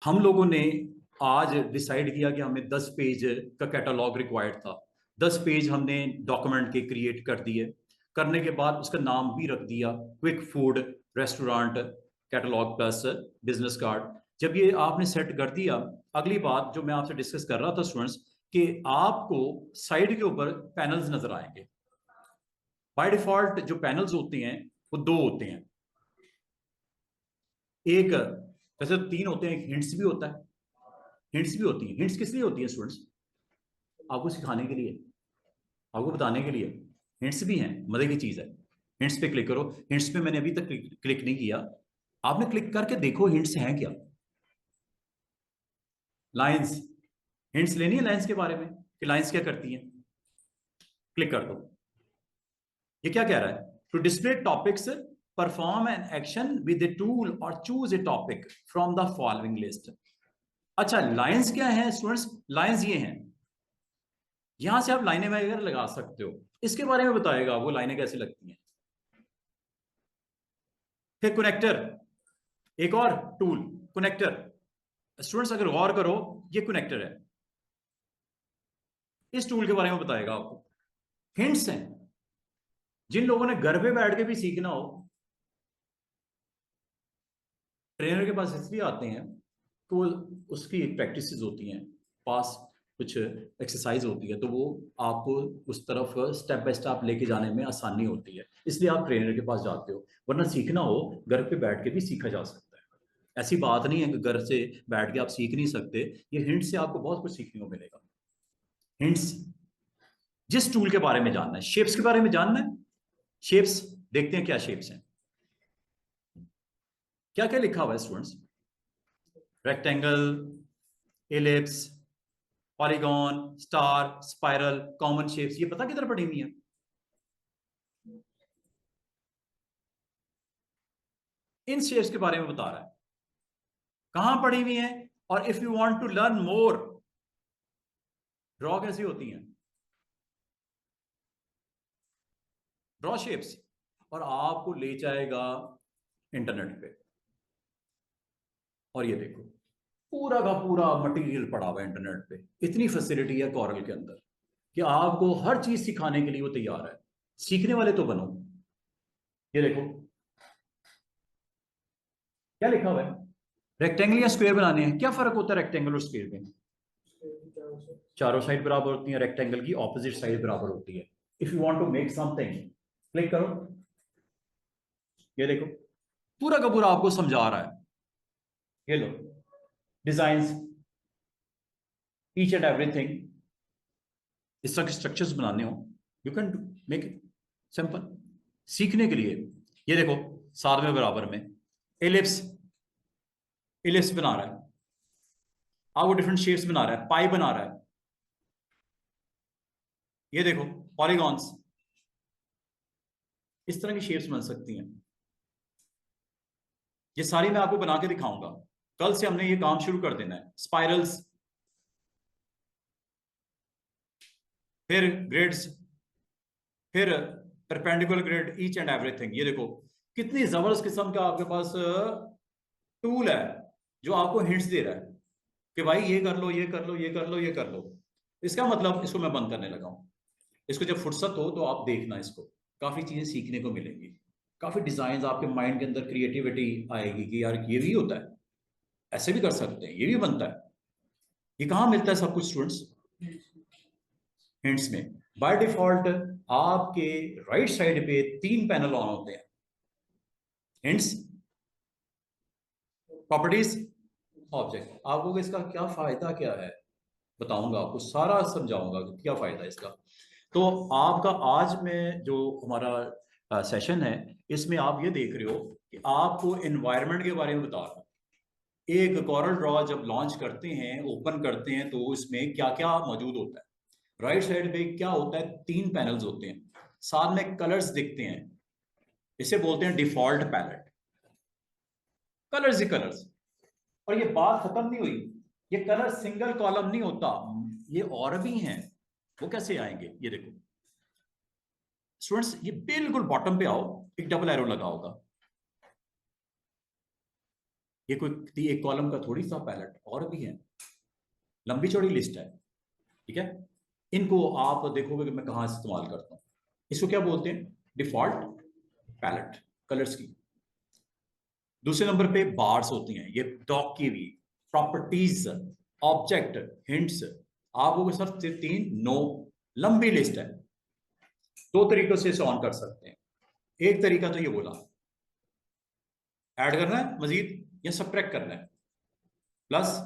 हम लोगों ने आज डिसाइड किया कि हमें 10 पेज का कैटलॉग रिक्वायर्ड था। 10 पेज हमने डॉक्यूमेंट के क्रिएट कर दिए। करने के बाद उसका नाम भी रख दिया, quick food restaurant catalogue plus business card. जब ये आपने सेट कर दिया, अगली बात जो मैं आपसे डिस्कस कर रहा था स्टूडेंट्स, कि आपको साइड के ऊपर पैनल्स नजर आएंगे। बाय डिफॉल्ट जो पैनल्स होते हैं वो दो होते हैं। एक, वैसे तो तीन होते हैं, एक हिंट्स भी होता है। हिंट्स भी होती हैं। हिंट्स किस लिए होती है स्टूडेंट्स? आपको सिखाने के लिए, आपको बताने के लिए। हिंट्स भी हैं, मजे की चीज है। हिंट्स पे क्लिक करो। हिंट्स पे मैंने अभी तक क्लिक नहीं किया। आपने क्लिक करके देखो हिंट्स हैं क्या। लाइंस, हिंट्स लेनी है लाइंस के बारे में कि लाइंस क्या करती हैं। क्लिक कर दो। ये क्या कह रहा है? To display topics, perform an action with a tool और choose a topic from the following list. अच्छा, लाइंस क्या है स्टूडेंट्स? लाइंस ये हैं, यहां से आप लाइनें वगैरह लगा सकते हो। इसके बारे में बताएगा वो लाइनें कैसे लगती हैं। फिर कनेक्टर, एक और टूल, कनेक्टर। स्टूडेंट्स अगर गौर करो, ये कनेक्टर है। इस टूल के बारे में बताएगा आपको। हिंट्स हैं, जिन लोगों ने घर पे बैठ के भी सीखना हो, ट्रेनर के पास इसलिए आते हैं तो उसकी प्रैक्टिस होती हैं, पास कुछ एक्सरसाइज होती है, तो वो आपको उस तरफ स्टेप बाय स्टेप लेके जाने में आसानी होती है, इसलिए आप ट्रेनर के पास जाते हो। वरना सीखना हो, घर पे बैठ के भी सीखा जा सकता है। ऐसी बात नहीं है कि घर से बैठ के आप सीख नहीं सकते। ये हिंट से आपको बहुत कुछ सीखने को मिलेगा। हिंट्स, जिस टूल के बारे में जानना है, शेप्स के बारे में जानना है, शेप्स देखते हैं क्या शेप्स हैं। क्या क्या लिखा हुआ है students? Rectangle, ellipse, polygon, star, spiral, common shapes, ये पता किधर पड़ी हुई है? इन शेप्स के बारे में बता रहा है, कहां पड़ी हुई है। और if you want to learn more, draw कैसी होती हैं, ड्रॉ शेप्स, और आपको ले जाएगा इंटरनेट पे। और ये देखो, पूरा का पूरा मटेरियल पड़ा हुआ है इंटरनेट पे। इतनी फैसिलिटी है कॉरल के अंदर कि आपको हर चीज सिखाने के लिए वो तैयार है। सीखने वाले तो बनो। ये देखो क्या लिखा हुआ है। रेक्टेंगल या स्क्वायर बनाने हैं, क्या फर्क होता है रेक्टेंगल और स्क्वायर में? चारों साइड बराबर होती है, रेक्टेंगल की ऑपोजिट साइड बराबर होती है। If you want to make something, click करो। ये देखो, पूरा का पूरा आपको समझा रहा है। ये लो, डिजाइंस, ईच एंड एवरीथिंग। इस तरह के स्ट्रक्चर्स बनाने हो, you can make it simple. सीखने के लिए ये देखो, साथ में बराबर में एलिप्स, एलिप्स बना रहा है, आपको डिफरेंट शेप्स बना रहा है, पाई बना रहा है। ये देखो, पॉलीगॉन्स, इस तरह की शेप्स बन सकती हैं। ये सारी मैं आपको बना के दिखाऊंगा। कल से हमने ये काम शुरू कर देना है। स्पाइरल्स, फिर ग्रिड्स, फिर perpendicular grid, each and everything. ये देखो कितनी जबरदस्त किस्म का आपके पास टूल है जो आपको हिंट्स दे रहा है कि भाई ये कर लो, ये कर लो, ये कर लो, ये कर लो। इसका मतलब इसको मैं बंद करने लगा हूं। इसको जब फुर्सत हो तो आप देखना, इसको काफी चीजें सीखने को मिलेंगी। काफी डिजाइन आपके माइंड के अंदर क्रिएटिविटी आएगी कि यार ये भी होता है, ऐसे भी कर सकते हैं, ये भी बनता है। ये कहाँ मिलता है सब कुछ स्टूडेंट्स? हिंट्स में। बाय डिफॉल्ट आपके राइट साइड पे 3 पैनल ऑन होते हैं। Hints, properties, object. आपको इसका क्या फायदा क्या है बताऊंगा, आपको सारा समझाऊंगा कि क्या फायदा है इसका। तो आपका आज में जो हमारा सेशन है, इसमें आप ये देख रहे हो कि आपको एनवायरनमेंट के बारे में बता रहा हूं। एक कॉरल ड्रॉ जब लॉन्च करते हैं, ओपन करते हैं, तो इसमें क्या क्या मौजूद होता है। राइट साइड पे क्या होता है, 3 पैनल्स होते हैं, साथ में कलर्स दिखते हैं। इसे बोलते हैं डिफॉल्ट पैलेट। कलर्स ही कलर्स। और ये बात खत्म नहीं हुई। ये कलर सिंगल कॉलम नहीं होता, ये और भी हैं। वो कैसे आएंगे, ये देखो स्टूडेंट्स। ये बिल्कुल बॉटम पे आओ, एक डबल एरो लगा होगा। ये कोई एक कॉलम का थोड़ी सा पैलेट, और भी है, लंबी चौड़ी लिस्ट है, ठीक है। इनको आप देखोगे कि मैं कहाँ इस्तेमाल करता हूँ। इसको क्या बोलते हैं? डिफॉल्ट पैलेट कलर्स की। दूसरे नंबर पे बार्स होती हैं, ये डॉक की भी प्रॉपर्टीज, ऑब्जेक्ट, हिंट्स। आप लोग सर तीन, नो, लंबी लिस्ट है। दो तरीकों से इसे ऑन कर सकते हैं। एक तरीका तो ये बोला, ऐड करना है मजीद या सब्ट्रैक्ट करना है, प्लस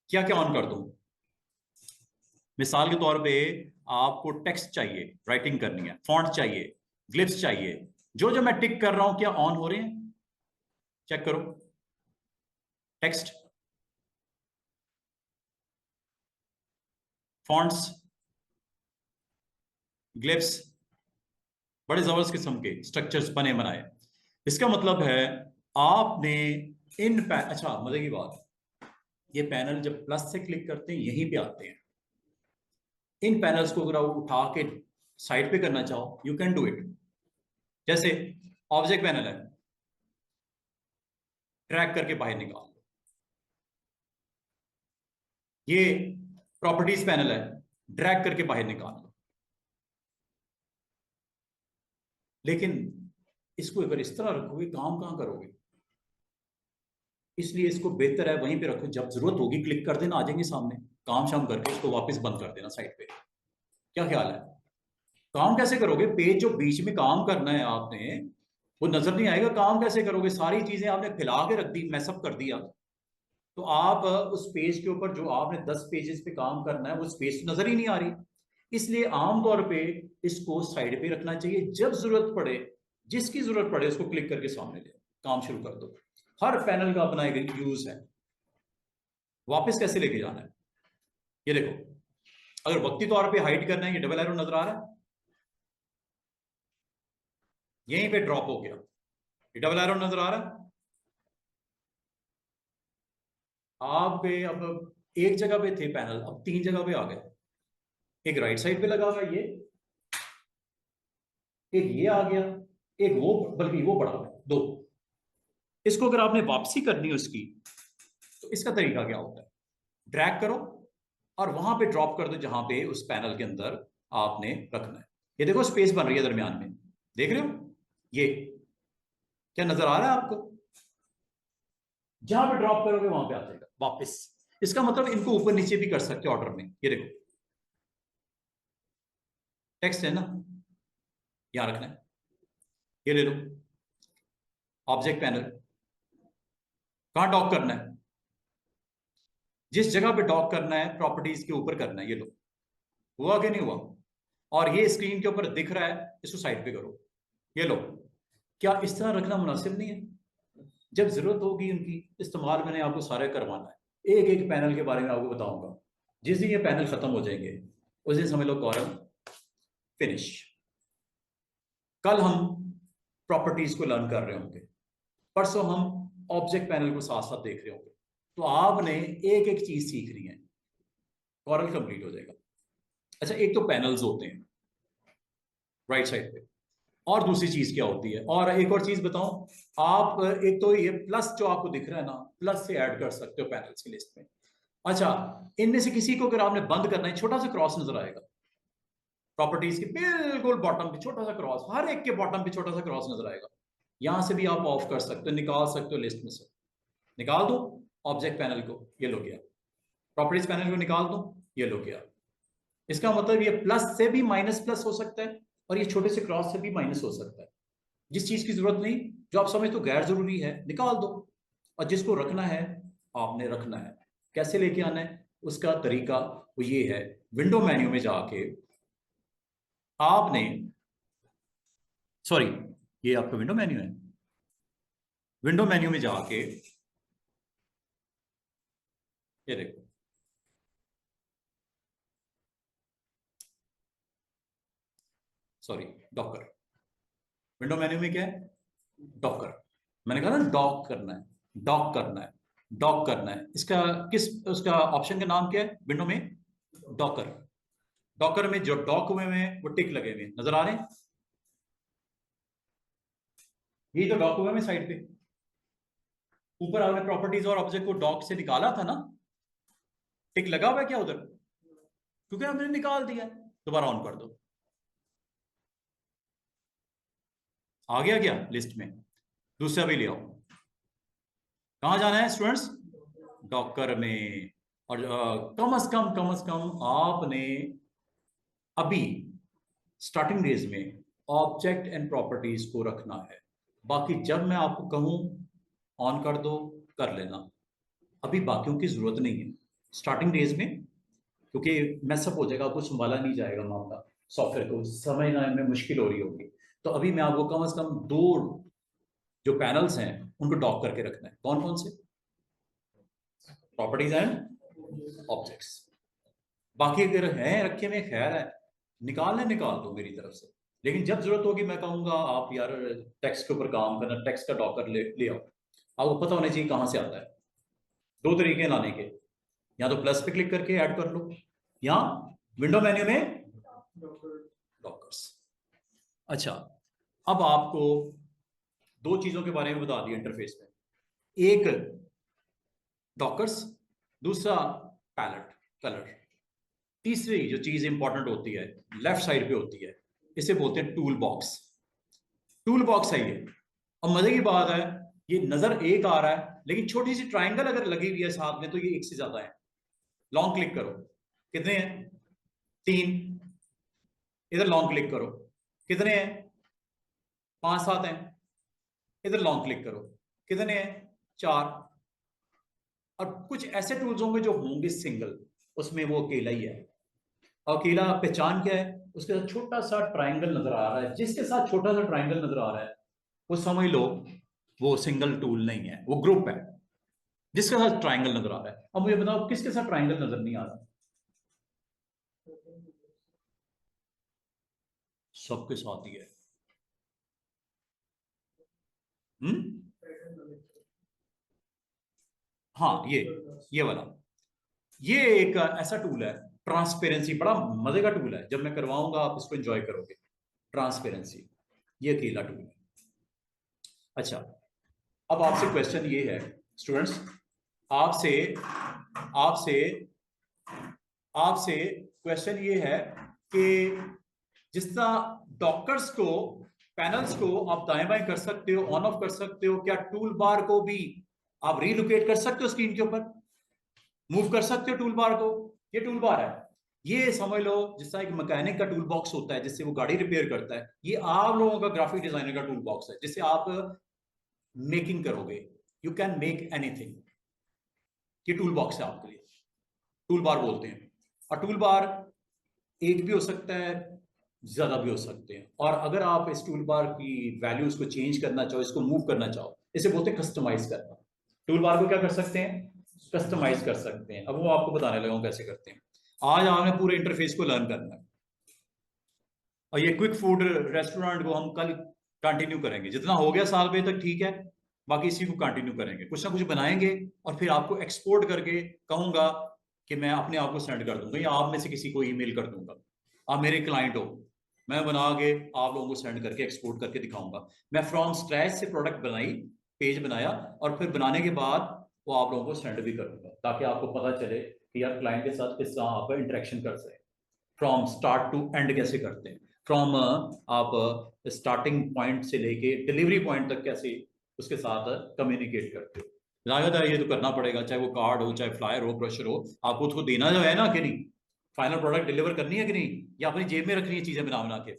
क्या क्या ऑन कर दूं। मिसाल के तौर पे आपको टेक्स्ट चाहिए, राइटिंग करनी है, फॉन्ट चाहिए, ग्लिप्स चाहिए, जो जो मैं टिक कर रहा हूं क्या ऑन हो रहे हैं, चेक करो। टेक्स्ट, फॉन्ट्स, ग्लिप्स, बड़े जबरदस्त किस्म के स्ट्रक्चर्स बने बनाए। इसका मतलब है आपने अच्छा मजे की बात, ये पैनल जब प्लस से क्लिक करते हैं यहीं पे आते हैं। इन पैनल्स को अगर आप उठा के साइड पे करना चाहो, यू कैन डू इट। जैसे ऑब्जेक्ट पैनल है, ड्रैग करके बाहर निकाल लो। ये प्रॉपर्टीज पैनल है, ड्रैग करके बाहर निकाल लो। लेकिन इसको अगर इस तरह रखोगे, काम कहां करोगे? इसलिए इसको बेहतर है वहीं पे रखो, जब जरूरत होगी क्लिक कर देना, आ जाएंगे सामने। काम शाम करके इसको वापस बंद कर देना साइड पे। क्या ख्याल है? काम कैसे करोगे? पेज जो बीच में काम करना है आपने, वो नजर नहीं आएगा। काम कैसे करोगे? सारी चीजें आपने फैला के रख दी, मैसअप कर दिया। तो आप उस पेज के ऊपर जो आपने 10 पेजेस पे काम करना है, वो स्पेस नजर ही नहीं आ रही। इसलिए आमतौर पे इसको साइड पे रखना चाहिए। जब जरूरत पड़े, जिसकी जरूरत पड़े, उसको क्लिक करके सामने ले काम शुरू कर दो। हर पैनल का अपना एक यूज है। वापस कैसे लेके जाना है, ये देखो। अगर वक्ती तौर पे हाइड करना है, ये डबल एरो नजर आ रहा है, यहीं पे ड्रॉप हो गया। ये डबल एरो नजर आ रहा है। आप पे अब एक जगह पे थे पैनल, अब 3 जगह पे आ गए। एक राइट साइड पे लगा हुआ है, ये एक ये आ गया, एक वो, बल्कि वो बड़ा है, दो। इसको अगर आपने वापसी करनी है उसकी, तो इसका तरीका क्या होता है? ड्रैग करो और वहां पे ड्रॉप कर दो जहां पे उस पैनल के अंदर आपने रखना है। ये देखो स्पेस बन रही है दरमियान में, देख रहे हो? ये क्या नजर आ रहा है आपको? जहां पे ड्रॉप करोगे वहां पे आ जाएगा वापस। इसका मतलब इनको ऊपर नीचे भी कर सकते हो ऑर्डर में। ये देखो, टेक्स्ट है ना, यहां रखना है। ये ले लो, ऑब्जेक्ट पैनल, कहां डॉक करना है? जिस जगह पे डॉक करना है प्रॉपर्टीज के ऊपर करना है। ये लो, हुआ कि नहीं हुआ? और ये स्क्रीन के ऊपर दिख रहा है, इसको साइड पे करो। ये लो। क्या इस तरह रखना मुनासिब नहीं है? जब जरूरत होगी उनकी इस्तेमाल, मैंने आपको सारे करवाना है। एक एक पैनल के बारे में आपको बताऊंगा। जिस दिन ये पैनल खत्म हो जाएंगे, उस दिन समझ लो कॉलम फिनिश। कल हम प्रॉपर्टीज को लर्न कर रहे होंगे, परसों हम ऑब्जेक्ट पैनल को साथ साथ देख रहे होंगे। तो आपने एक एक चीज सीखनी है, कॉरल कंप्लीट हो जाएगा। अच्छा, एक तो पैनल्स होते हैं राइट साइड पे, और दूसरी चीज क्या होती है? और एक और चीज बताऊं, आप एक तो ये प्लस जो आपको दिख रहा है ना, प्लस से ऐड कर सकते हो पैनल्स की लिस्ट में। अच्छा, इनमें से किसी को अगर आपने बंद करना है, छोटा सा क्रॉस नजर आएगा प्रॉपर्टीज के बिल्कुल बॉटम पे, छोटा सा क्रॉस, हर एक के बॉटम पे छोटा सा क्रॉस नजर आएगा। यहां से भी आप ऑफ कर सकते हो, निकाल सकते हो लिस्ट में से। निकाल दो ऑब्जेक्ट पैनल को, ये लो गया। प्रॉपर्टीज पैनल को निकाल दो, ये लो गया। इसका मतलब ये प्लस से भी माइनस प्लस हो सकता है, और ये छोटे से क्रॉस से भी माइनस हो सकता है। जिस चीज की जरूरत नहीं, जो आप समझ तो गैर जरूरी है, निकाल दो। और जिसको रखना है, आपने रखना है। कैसे लेके आना है उसका तरीका वो ये है, विंडो मेन्यू में जाके आपने, सॉरी, ये आपका विंडो मेन्यू है। विंडो मेन्यू में जाके ये देखो, सॉरी, डॉकर। विंडो मेन्यू में क्या है? डॉकर। मैंने कहा ना डॉक करना है, डॉक करना है, डॉक करना है। इसका किस, उसका ऑप्शन का नाम क्या है विंडो में? डॉकर। डॉकर में जो डॉक हुए हैं वो टिक लगे हुए नजर आ रहे हैं। ये तो डॉक हुए हैं साइड पे। ऊपर आपने प्रॉपर्टीज और ऑब्जेक्ट को डॉक से निकाला था ना, टिक लगा हुआ है क्या उधर? क्योंकि हमने निकाल दिया। दोबारा ऑन कर दो, आ गया क्या लिस्ट में? दूसरा भी ले आओ। कहां जाना है स्टूडेंट्स? डॉकर में। और कम से कम आपने अभी स्टार्टिंग डेज में ऑब्जेक्ट एंड प्रॉपर्टीज को रखना है। बाकी जब मैं आपको कहूं ऑन कर दो, कर लेना। अभी बाकियों की जरूरत नहीं है स्टार्टिंग डेज में, क्योंकि मैसअप हो जाएगा, आपको संभाला नहीं जाएगा मामला, सॉफ्टवेयर को समझने में मुश्किल हो रही होगी। तो अभी मैं आपको कम से कम दो जो पैनल्स हैं उनको डॉक करके रखना है। कौन कौन से? Properties and objects. बाकी अगर है रखे में खैर है, निकालने निकाल दो मेरी तरफ से। लेकिन जब जरूरत होगी मैं कहूंगा आप यार टेक्स्ट के ऊपर काम करना, टेक्स्ट का डॉकर ले आओ। आपको पता होना चाहिए कहां से आता है। दो तरीके हैं लाने के, या तो प्लस पे क्लिक करके ऐड कर लो, या विंडो मेन्यू में डॉकर्स। अच्छा, अब आपको दो चीजों के बारे में बता दिया इंटरफेस में, एक डॉकर्स, दूसरा पैलेट कलर। तीसरी जो चीज इंपॉर्टेंट होती है लेफ्ट साइड पे होती है, इसे बोलते हैं टूल बॉक्स। टूल बॉक्स है ये। अब मजे की बात है, ये नजर एक आ रहा है, लेकिन छोटी सी ट्राइंगल अगर लगी हुई है साथ में तो ये एक से ज्यादा है। लॉन्ग क्लिक करो, कितने हैं? 3। इधर लॉन्ग क्लिक करो, कितने हैं? 5-7 हैं। इधर लॉन्ग क्लिक करो, कितने हैं? 4। और कुछ ऐसे टूल्स होंगे जो होंगे सिंगल, उसमें वो अकेला ही है। अकेला पहचान क्या है? उसके साथ छोटा सा ट्राइंगल नजर आ रहा है, जिसके साथ छोटा सा ट्राइंगल नजर आ रहा है वो समझ लो वो सिंगल टूल नहीं है, वो ग्रुप है जिसके साथ ट्राइंगल नजर आ रहा है। अब मुझे बताओ किसके साथ ट्राइंगल नजर नहीं आ रहा? सबके साथ ही है। हम्म, हाँ ये वाला, ये एक ऐसा टूल है ट्रांसपेरेंसी, बड़ा मजे का टूल है। जब मैं करवाऊंगा आप इसको एंजॉय करोगे। ट्रांसपेरेंसी, ये अकेला टूल है। अच्छा, अब आपसे क्वेश्चन ये है स्टूडेंट्स, आपसे आपसे आपसे क्वेश्चन ये है कि जिस तरह डॉकर्स को, पैनल्स को आप दाएं बाएं कर सकते हो, ऑन ऑफ कर सकते हो, क्या टूल बार को भी आप रीलोकेट कर सकते हो स्क्रीन के ऊपर? मूव कर सकते हो टूल बार को? ये टूल बार है। ये समझ लो जिस तरह एक मैकेनिक का टूल बॉक्स होता है जिससे वो गाड़ी रिपेयर करता है, ये आप लोगों का ग्राफिक डिजाइनर का टूल बॉक्स है जिससे आप मेकिंग करोगे। You can make anything. ये टूल बॉक्स है आपके लिए, टूल बार बोलते हैं। और टूल बार एक भी हो सकता है, ज्यादा भी हो सकते हैं। और अगर आप इस टूल बार की वैल्यूज को चेंज करना चाहो, इसको मूव करना चाहो, इसे बोलते हैं कस्टमाइज करना। टूल बार को क्या कर सकते हैं? कस्टमाइज कर सकते हैं। अब वो आपको बताने लगा हूं कैसे करते हैं। आज आपने पूरे इंटरफेस को लर्न करना है। और ये क्विक फूड रेस्टोरेंट को हम कल कंटिन्यू करेंगे, जितना हो गया साल में तक ठीक है, बाकी इसी को कंटिन्यू करेंगे, कुछ ना कुछ बनाएंगे और फिर आपको एक्सपोर्ट करके कहूंगा कि मैं अपने आप को सेंड कर दूंगा या आप में से किसी को ईमेल कर दूंगा। आप मेरे क्लाइंट हो, मैं बना के आप लोगों को सेंड करके एक्सपोर्ट करके दिखाऊंगा। मैं फ्रॉम स्क्रैच से प्रोडक्ट बनाई, पेज बनाया, और फिर बनाने के बाद वो आप लोगों को सेंड भी करूंगा, ताकि आपको पता चले कि यार क्लाइंट के साथ किस तरह आप इंटरेक्शन कर सकें, फ्रॉम स्टार्ट टू एंड कैसे करते हैं, फ्रॉम आप स्टार्टिंग पॉइंट से लेके डिलीवरी पॉइंट तक कैसे उसके साथ कम्युनिकेट करते हो। लागत है ये तो करना पड़ेगा, चाहे वो कार्ड हो, चाहे फ्लायर हो, ब्रोशर हो, आपको उसको देना जो है ना कि नहीं, फाइनल प्रोडक्ट डिलीवर करनी है कि नहीं, या अपनी जेब में रखनी है चीजें बना बना के,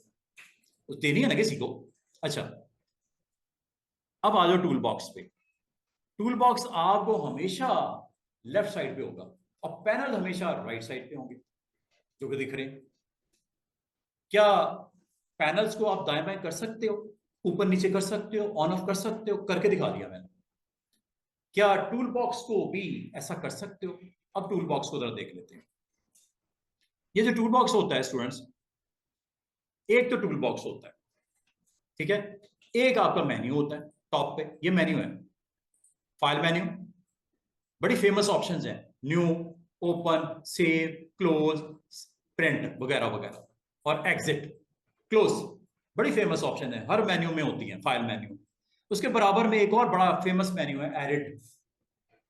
उस देनी है ना किसी को। अच्छा, अब आ जाओ टूल बॉक्स पे। टूल बॉक्स आपको हमेशा लेफ्ट साइड पे होगा और पैनल हमेशा राइट साइड पे होंगे जो कि दिख रहे हैं। क्या पैनल्स को आप दाएं बाएं कर सकते हो, ऊपर नीचे कर सकते हो, ऑन ऑफ कर सकते हो? करके दिखा दिया मैंने। क्या टूल बॉक्स को भी ऐसा कर सकते हो? अब टूल बॉक्स को जरा देख लेते हैं। ये जो टूल बॉक्स होता है स्टूडेंट्स, एक तो टूल बॉक्स होता है, ठीक है, एक आपका मेन्यू होता है टॉप पे, ये मेन्यू है, फाइल मेन्यू। बड़ी फेमस ऑप्शंस हैं, new, open, save, close, print वगैरह वगैरह, और एग्जिट, क्लोज। बड़ी फेमस ऑप्शन है, हर मेन्यू में होती है फाइल मेन्यू। उसके बराबर में एक और बड़ा फेमस मेन्यू है एरिड,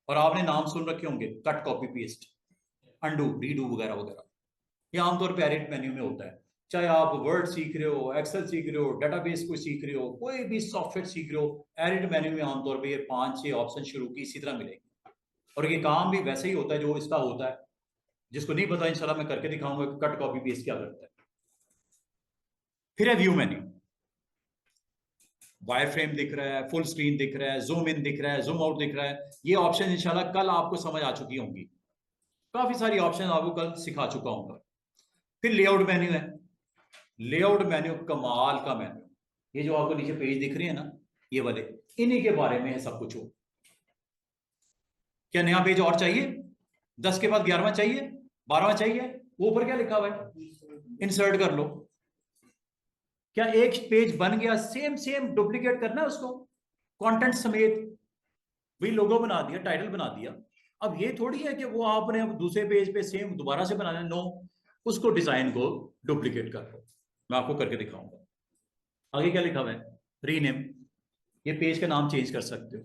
और आपने नाम सुन रखे होंगे, cut copy paste, undo redo वगैरह वगैरह। ये आमतौर पर एरिड मेन्यू में होता है। चाहे आप वर्ड सीख रहे हो, एक्सेल सीख रहे हो, डेटाबेस को सीख रहे हो, कोई भी सॉफ्टवेयर सीख रहे हो, एरिड मेन्यू में आमतौर पर ये 5-6 ऑप्शन शुरू की इसी तरह मिलेंगे। और ये काम भी वैसे ही होता है जो इसका होता है। जिसको नहीं पता इंशाल्लाह मैं करके दिखाऊंगा कट कॉपी पेस्ट क्या करता है। फिर है व्यू मेन्यू, वायर फ्रेम दिख रहा है, फुल स्क्रीन दिख रहा है, जूम इन दिख रहा है, जूम आउट दिख रहा है। ये ऑप्शन इंशाल्लाह कल आपको समझ आ चुकी होंगी, काफी सारी ऑप्शन आपको कल सिखा चुका हूँ। फिर लेआउट मेन्यू है। लेआउट मेन्यू कमाल का मेन्यू, ये जो आपको नीचे पेज दिख रहे हैं ना, ये वाले, इन्हीं के बारे में है सब कुछ। हो क्या नया पेज और चाहिए? 10 के बाद 11वां चाहिए, 12वां चाहिए? वो ऊपर क्या लिखा हुआ है, इंसर्ट कर लो। क्या एक पेज बन गया, सेम सेम डुप्लीकेट करना है उसको कंटेंट समेत, वही लोगो बना दिया, टाइटल बना दिया। अब ये थोड़ी है कि वो आपने अब दूसरे पेज पे सेम दोबारा से बनाना है, नो, उसको डिजाइन को डुप्लीकेट कर लो। मैं आपको करके दिखाऊंगा। आगे क्या लिखा हुआ है, रीनेम, ये पेज का नाम चेंज कर सकते हो।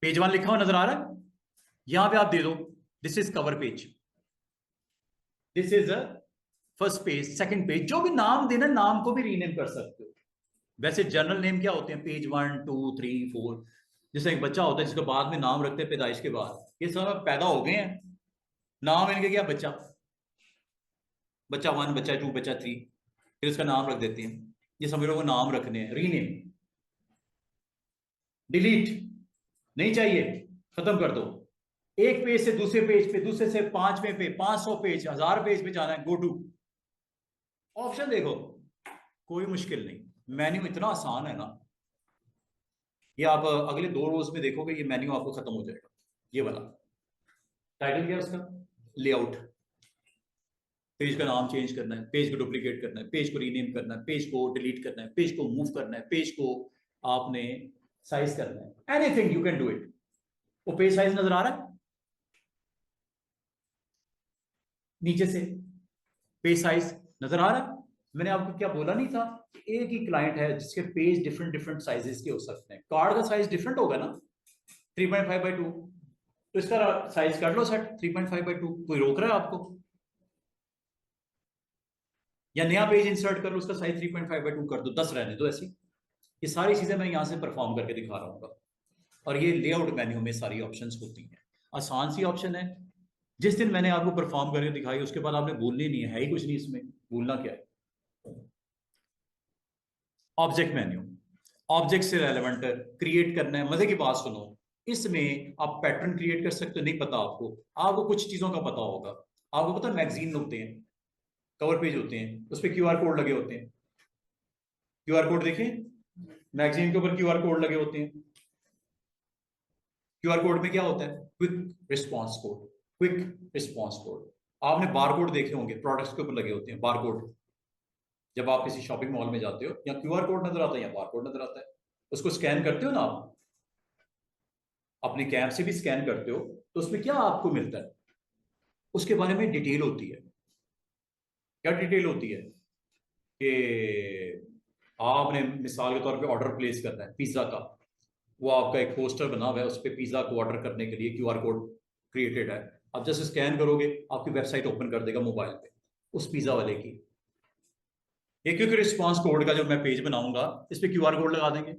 पेज 1 लिखा हुआ नजर आ रहा है, यहां पे आप दे दो this is cover page, this is a first page, second page, जो भी नाम देना, नाम को भी रीनेम कर सकते हो। वैसे जनरल नेम क्या होते हैं, पेज 1 2 3 4। जैसे एक बच्चा होता है जिसका बाद में नाम रखते हैं पैदाइश के बाद, ये सब पैदा हो गए हैं, नाम इनके क्या, बच्चा, बच्चा 1, बच्चा 2, बच्चा 3, फिर उसका नाम रख देते हैं। ये समझ लो वो नाम रखने हैं। रीनेम, डिलीट, नहीं चाहिए, खत्म कर दो। एक पेज से दूसरे पेज पे, दूसरे से 5वें पे, 500 पेज, 1000 पेज पे जाना है, गो टू। ऑप्शन देखो, कोई मुश्किल नहीं, मेन्यू इतना आसान है ना। ये आप अगले 2 रोज में देखोगे ये मेन्यू आपको खत्म हो जाएगा। ये वाला टाइटल क्या है उसका, लेआउट, पेज का नाम चेंज करना है, पेज को डुप्लीकेट करना है, पेज को रीनेम करना है, पेज को डिलीट करना है, पेज को मूव करना है, पेज को आपने साइज करना है, anything you can do it. वो पेज साइज नजर आ रहा है नीचे से, पेज साइज नजर आ रहा है। मैंने आपको क्या बोला नहीं था, एक ही क्लाइंट है जिसके पेज डिफरेंट डिफरेंट साइजेस के हो सकते हैं। कार्ड का साइज डिफरेंट होगा ना, 3.5/2, तो इसका साइज कर लो सेट 3.5/2, कोई रोक रहा है आपको? या नया पेज इंसर्ट कर लो, उसका साइज 3.5/2 कर दो, 10 रहने दो। ऐसी ये सारी चीजें मैं यहां से परफॉर्म करके दिखा रहा हूँ। और ये लेआउट मेन्यू में सारी ऑप्शंस होती हैं, आसान सी ऑप्शन है। जिस दिन मैंने आपको परफॉर्म करके दिखाई उसके बाद आपने भूलनी नहीं है ही कुछ नहीं इसमें, भूलना क्या है। ऑब्जेक्ट मेन्यू, ऑब्जेक्ट से रेलेवेंट क्रिएट करना है। मजे की बात सुनो, इसमें आप पैटर्न क्रिएट कर सकते हो, नहीं पता आपको, आपको कुछ चीजों का पता होगा। आपको पता है मैगजीन होते हैं, कवर पेज होते हैं, उस पर क्यूआर कोड लगे होते हैं। क्यूआर कोड देखें, मैगजीन के ऊपर क्यूआर कोड लगे होते हैं। क्यूआर कोड में क्या होता है, quick response code, quick response code. आपने बार कोड देखे होंगे, प्रोडक्ट्स के ऊपर लगे होते हैं बार कोड। जब आप किसी शॉपिंग मॉल में जाते हो, या क्यूआर कोड नजर आता है या बार कोड नजर आता है, उसको स्कैन करते हो ना आप, अपने कैप से भी स्कैन करते हो, तो उसमें क्या आपको मिलता है, उसके बारे में डिटेल होती है। क्या डिटेल होती है कि आपने मिसाल के तौर पे ऑर्डर प्लेस करना है पिज्जा का, वो आपका एक पोस्टर बना हुआ है, उस पर पिज्जा को ऑर्डर करने के लिए क्यूआर कोड क्रिएटेड है। आप जैसे स्कैन करोगे आपकी वेबसाइट ओपन कर देगा मोबाइल पे उस पिज्जा वाले की। ये क्विक रिस्पॉन्स कोड का जो मैं पेज बनाऊंगा, इस पे क्यूआर कोड लगा देंगे।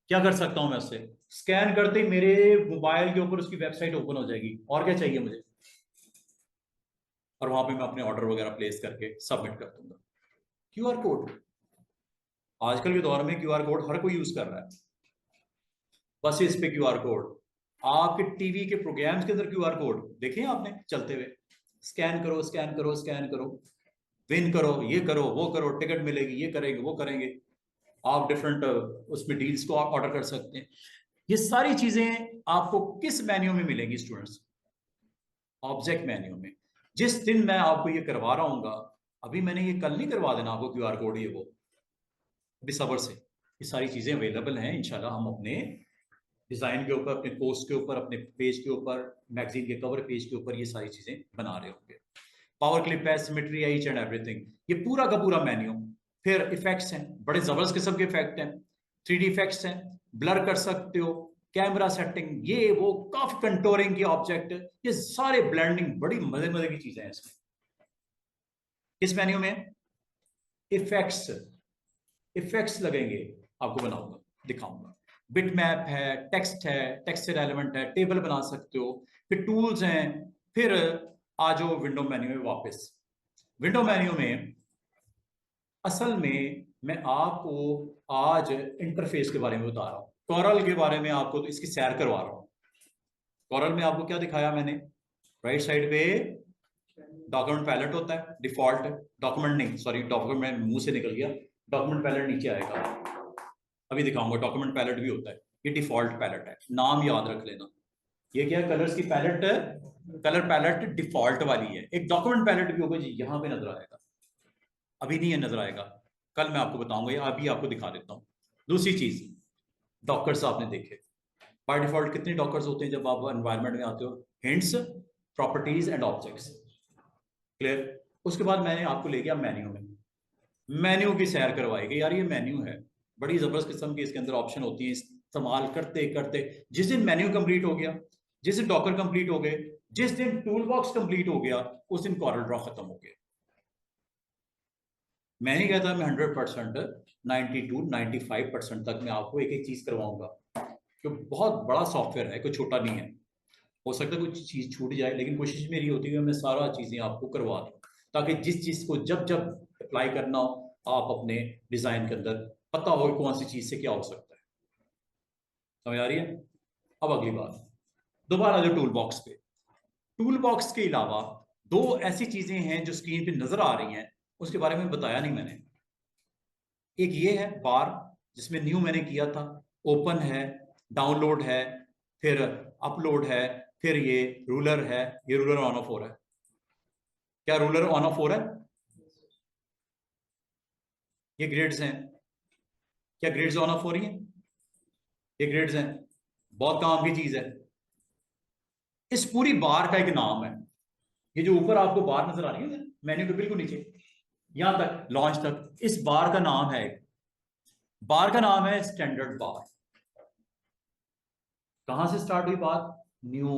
क्या कर सकता हूं मैं उससे, स्कैन करते ही मेरे मोबाइल के ऊपर उसकी वेबसाइट ओपन हो जाएगी। और क्या चाहिए मुझे, और वहां पे मैं अपने ऑर्डर वगैरह प्लेस करके सबमिट कर दूंगा। क्यूआर कोड, आजकल के दौर में क्यूआर कोड हर कोई यूज कर रहा है। बस इस पे क्यूआर कोड, आपके टीवी के प्रोग्राम्स के अंदर क्यूआर कोड देखे आपने चलते हुए, स्कैन करो स्कैन करो स्कैन करो, विन करो, ये करो वो करो, टिकट मिलेगी, ये करेंगे वो करेंगे। आप डिफरेंट उसमें डील्स को आप ऑर्डर कर सकते हैं। ये सारी चीजें आपको किस मेन्यू में मिलेंगी स्टूडेंट्स, ऑब्जेक्ट मेन्यू में। जिस दिन मैं आपको ये करवा रहा हूँ, अभी मैंने ये कल नहीं करवा देना आपको क्यूआर कोड, ये वो अभी सब्र से, ये सारी चीजें अवेलेबल हैं इंशाल्लाह। हम अपने डिजाइन के ऊपर, अपने पोस्ट के ऊपर, अपने पेज के ऊपर, मैगजीन के कवर पेज के ऊपर ये सारी चीजें बना रहे होंगे। पावर क्लिप है, सिमेट्री है, ईच एंड एवरीथिंग, ये पूरा का पूरा मेन्यू। फिर इफेक्ट्स हैं, बड़े जबरदस्त किस्म के इफेक्ट हैं। 3D इफेक्ट्स हैं, ब्लर कर सकते हो, कैमरा सेटिंग, ये वो काफी कंटोरिंग की ऑब्जेक्ट, ये सारे ब्लेंडिंग, बड़ी मजे मजे की चीजें हैं इसमें। किस मेन्यू में? इफेक्ट्स, इफेक्ट्स लगेंगे, आपको बनाऊंगा, दिखाऊंगा। बिट मैप है, टेक्स्ट से रेलेवेंट है, टेबल बना सकते हो, फिर टूल्स हैं, फिर आ जाओ विंडो मेन्यू में वापस। विंडो मेन्यू में असल में मैं आपको आज इंटरफेस के बारे में बता रहा हूं, कॉरल के बारे में आपको तो इसकी सैर करवा रहा हूं। कॉरल में आपको क्या दिखाया मैंने? राइट साइड पे डॉक्यूमेंट पैलेट होता है डिफॉल्ट, डॉक्यूमेंट नहीं, सॉरी, डॉक्यूमेंट मुंह से निकल गया, डॉक्यूमेंट पैलेट नीचे आएगा, अभी दिखाऊंगा। डॉक्यूमेंट पैलेट भी होता है, ये डिफॉल्ट पैलेट है, नाम याद रख लेना। ये क्या है? कलर्स की पैलेट, कलर पैलेट डिफॉल्ट वाली है। एक डॉक्यूमेंट पैलेट भी होगा जी, यहां पे नजर आएगा, अभी नहीं है, नजर आएगा, कल मैं आपको बताऊंगा, या अभी आपको दिखा देता हूं। दूसरी चीज, डॉकर्स आपने देखे, बाय डिफॉल्ट कितने डॉकर्स होते हैं जब आप एनवायरनमेंट में आते हो? Hints, properties and objects, clear. उसके बाद मैंने आपको ले गया मेन्यू में, मेन्यू की सैर करवाई गई, यार ये मेन्यू है, बड़ी जबरदस्त किस्म की इसके अंदर ऑप्शन होती है, इस्तेमाल करते करते जिस दिन मेन्यू कंप्लीट हो गया, जिस दिन डॉकर कंप्लीट हो गए, जिस दिन टूल बॉक्स कंप्लीट हो गया, उस दिन कॉरल ड्रॉ खत्म हो गया। मैं नहीं कहता मैं 100%, 92-95% तक मैं आपको एक एक चीज करवाऊंगा, क्योंकि बहुत बड़ा सॉफ्टवेयर है, कोई छोटा नहीं है। हो सकता है कुछ चीज छूट जाए, लेकिन कोशिश मेरी होती है कि मैं सारा चीजें आपको करवा दूं, ताकि जिस चीज को जब जब अप्लाई करना हो, आप अपने डिजाइन के अंदर पता हो कौन सी चीज से क्या हो सकता है। समझ आ रही है? अब अगली बात, दोबारा जो टूल बॉक्स पे, टूल बॉक्स के अलावा दो ऐसी चीजें हैं जो स्क्रीन पे नजर आ रही हैं, उसके बारे में बताया नहीं मैंने। एक ये है बार, जिसमें न्यू मैंने किया था, ओपन है, डाउनलोड है, फिर अपलोड है, फिर ये रूलर है, ये रूलर ऑन ऑफ हो रहा है। क्या रूलर ऑन ऑफ हो रहा है? ये ग्रिड्स हैं, क्या ग्रिड्स ऑन ऑफ हो रही हैं? ये ग्रिड्स हैं, बहुत काम की चीज है। इस पूरी बार का एक नाम है, ये जो ऊपर आपको बार नजर आ रही है मेन्यू के बिल्कुल नीचे, यहां तक लॉन्च तक, इस बार का नाम है, बार का नाम है स्टैंडर्ड बार। कहां से स्टार्ट हुई बात? New,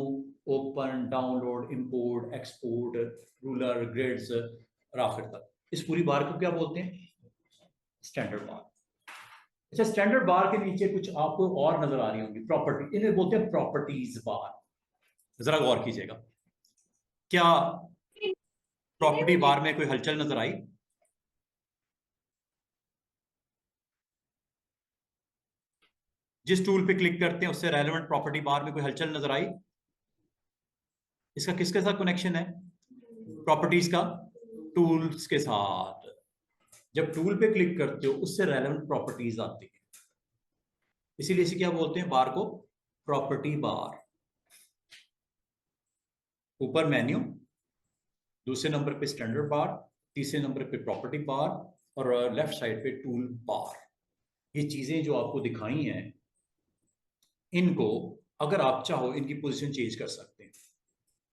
open, download, import, export, ruler, grids और आखिर तक, इस पूरी बार को क्या बोलते हैं? Standard bar. अच्छा, स्टैंडर्ड बार के नीचे कुछ आपको और नजर आ रही होंगी, प्रॉपर्टी, इन्हें बोलते हैं प्रॉपर्टीज बार। जरा गौर कीजिएगा, क्या प्रॉपर्टी बार में कोई हलचल नजर आई? जिस टूल पे क्लिक करते हैं उससे रेलेवेंट प्रॉपर्टी बार में कोई हलचल नजर आई? इसका किसके साथ कनेक्शन है? प्रॉपर्टीज का टूल्स के साथ। जब टूल पे क्लिक करते हो उससे रेलेवेंट प्रॉपर्टीज आती है, इसीलिए इसे क्या बोलते हैं? बार को प्रॉपर्टी बार। ऊपर मेन्यू, दूसरे नंबर पे स्टैंडर्ड बार, तीसरे नंबर पे प्रॉपर्टी बार, और लेफ्ट साइड पे टूल बार। ये चीजें जो आपको दिखाई हैं, इनको अगर आप चाहो इनकी पोजीशन चेंज कर सकते हैं,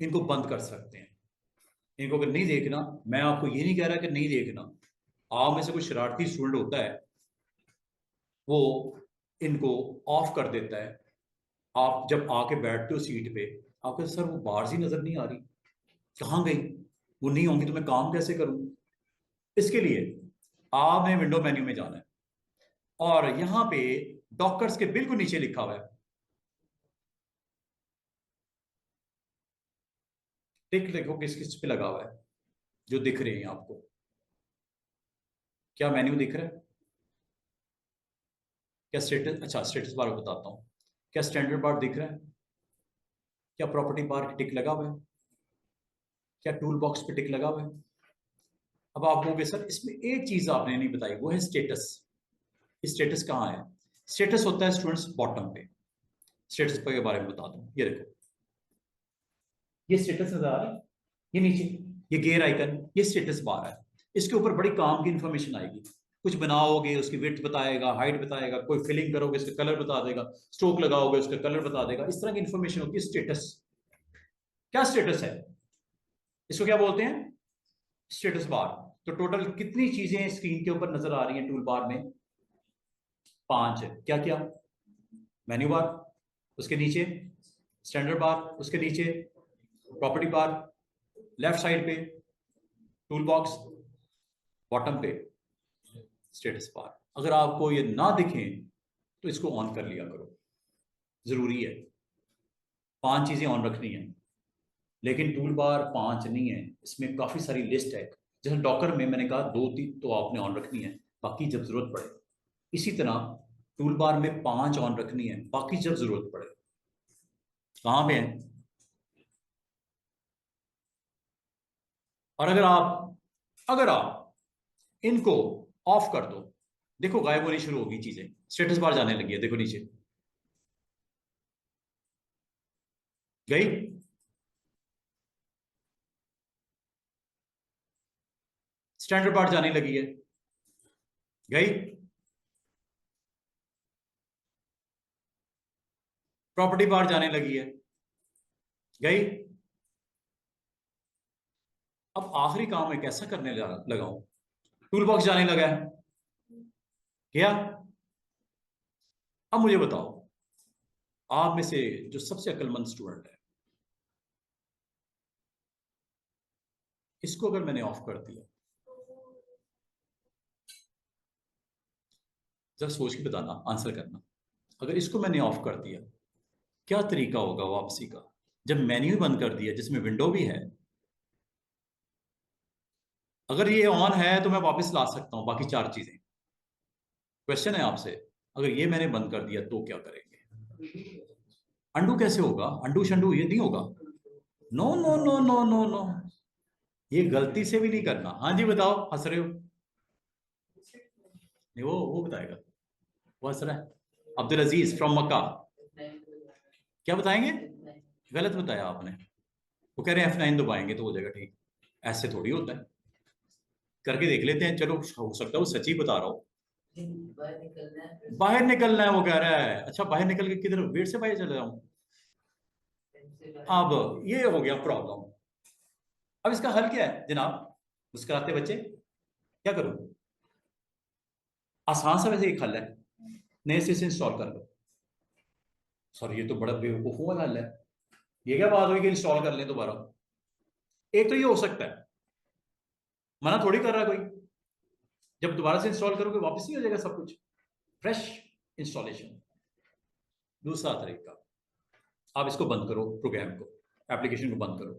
इनको बंद कर सकते हैं। इनको अगर नहीं देखना, मैं आपको ये नहीं कह रहा कि नहीं देखना, आप में से कोई शरारती स्टूडेंट होता है, वो इनको ऑफ कर देता है। आप जब आके बैठते हो सीट पे, आपको सर वो बाहर ही नजर नहीं आ रही, कहाँ गई? वो नहीं होंगी तो मैं काम कैसे करूं? इसके लिए आपने विंडो मेन्यू में जाना है, और यहां पे डॉकर्स के बिल्कुल नीचे लिखा हुआ है, टिक देखो किस किस पे लगा हुआ है, जो दिख रहे हैं आपको। क्या मेन्यू दिख रहा है? क्या स्टेटस, अच्छा स्टेटस बार बताता हूं, क्या स्टैंडर्ड बार दिख रहा है? क्या प्रॉपर्टी बार टिक लगा हुआ है? क्या टूल बॉक्स पे टिक लगा हुआ है? अब आप कहोगे सर इसमें एक चीज आपने नहीं बताई, वो है स्टेटस। स्टेटस कहाँ है? स्टेटस होता है स्टूडेंट्स बॉटम पे। स्टेटस के बारे में बता दूं, ये देखो, ये स्टेटस नजर आ रहा है, ये नीचे ये गेयर आइकन, ये स्टेटस बार है। इसके ऊपर बड़ी काम की इंफॉर्मेशन आएगी, कुछ बनाओगे उसकी विड्थ बताएगा, हाइट बताएगा, कोई फिलिंग करोगे उसका कलर बता देगा, स्ट्रोक लगाओगे उसका कलर बता देगा, इस तरह की इंफॉर्मेशन होती है स्टेटस। क्या स्टेटस है? इसको क्या बोलते हैं? Status bar. तो टोटल कितनी चीजें स्क्रीन के ऊपर नजर आ रही हैं टूल बार में? 5 है, क्या क्या? मेन्यू बार, उसके नीचे स्टैंडर्ड बार, उसके नीचे प्रॉपर्टी बार, लेफ्ट साइड पे टूल बॉक्स, बॉटम पे स्टेटस बार। अगर आपको ये ना दिखें तो इसको ऑन कर लिया करो, जरूरी है। 5 चीजें ऑन रखनी है, लेकिन टूल बार 5 नहीं है, इसमें काफी सारी लिस्ट है। जैसे डॉकर में मैंने कहा 2-3 तो आपने ऑन रखनी है, बाकी जब जरूरत पड़े। इसी तरह टूल बार में 5 ऑन रखनी है, बाकी जब जरूरत पड़े। कहां पे है? और अगर आप इनको ऑफ कर दो, देखो गायब होनी शुरू होगी चीजें, स्टेटस बार जाने लगी है, देखो नीचे गई। स्टैंडर्ड बार जाने लगी है, गई। प्रॉपर्टी बार जाने लगी है, गई। अब आखिरी काम एक ऐसा करने लगाऊं, टूल बॉक्स जाने लगा है, क्या? अब मुझे बताओ, आप में से जो सबसे अक्लमंद स्टूडेंट है, इसको अगर मैंने ऑफ कर दिया, जरा सोच के बताना, आंसर करना। अगर इसको मैंने ऑफ कर दिया, क्या तरीका होगा वापसी का? जब मेन्यू बंद कर दिया जिसमें विंडो भी है, अगर ये ऑन है तो मैं वापस ला सकता हूं बाकी 4 चीजें। क्वेश्चन है आपसे, अगर ये मैंने बंद कर दिया तो क्या करेंगे? अंडू कैसे होगा? अंडू शंडू ये नहीं होगा। No no no no no no, ये गलती से भी नहीं करना। हाँ जी बताओ, हंस रहे हो? नहीं, वो बताएगा, वो हंस रहा है। अब्दुल अजीज फ्रॉम मक्का, क्या बताएंगे? गलत बताया आपने। वो कह रहे हैं F9 दबाएंगे तो हो जाएगा ठीक। ऐसे थोड़ी होता है, करके देख लेते हैं। चलो, हो सकता है वो सच्ची बता रहा हो। बाहर निकलना है वो कह रहा है। अच्छा, बाहर निकल के किधर? गेट से बाहर चले जाऊं? अब ये हो गया प्रॉब्लम। अब इसका हल क्या है जनाब? मुस्कुराते बच्चे, क्या करूं? आसान सा वैसे एक हल है, नए से इंस्टॉल कर लो। सर ये तो बड़ा बेवकूफों वाला हल है, ये क्या बात हुई कि इंस्टॉल कर लें दोबारा? एक तो ये हो सकता है, मना थोड़ी कर रहा कोई। जब दोबारा से इंस्टॉल करोगे वापस नहीं हो जाएगा सब कुछ, फ्रेश इंस्टॉलेशन। दूसरा तरीका, आप इसको बंद करो, प्रोग्राम को, एप्लीकेशन को बंद करो,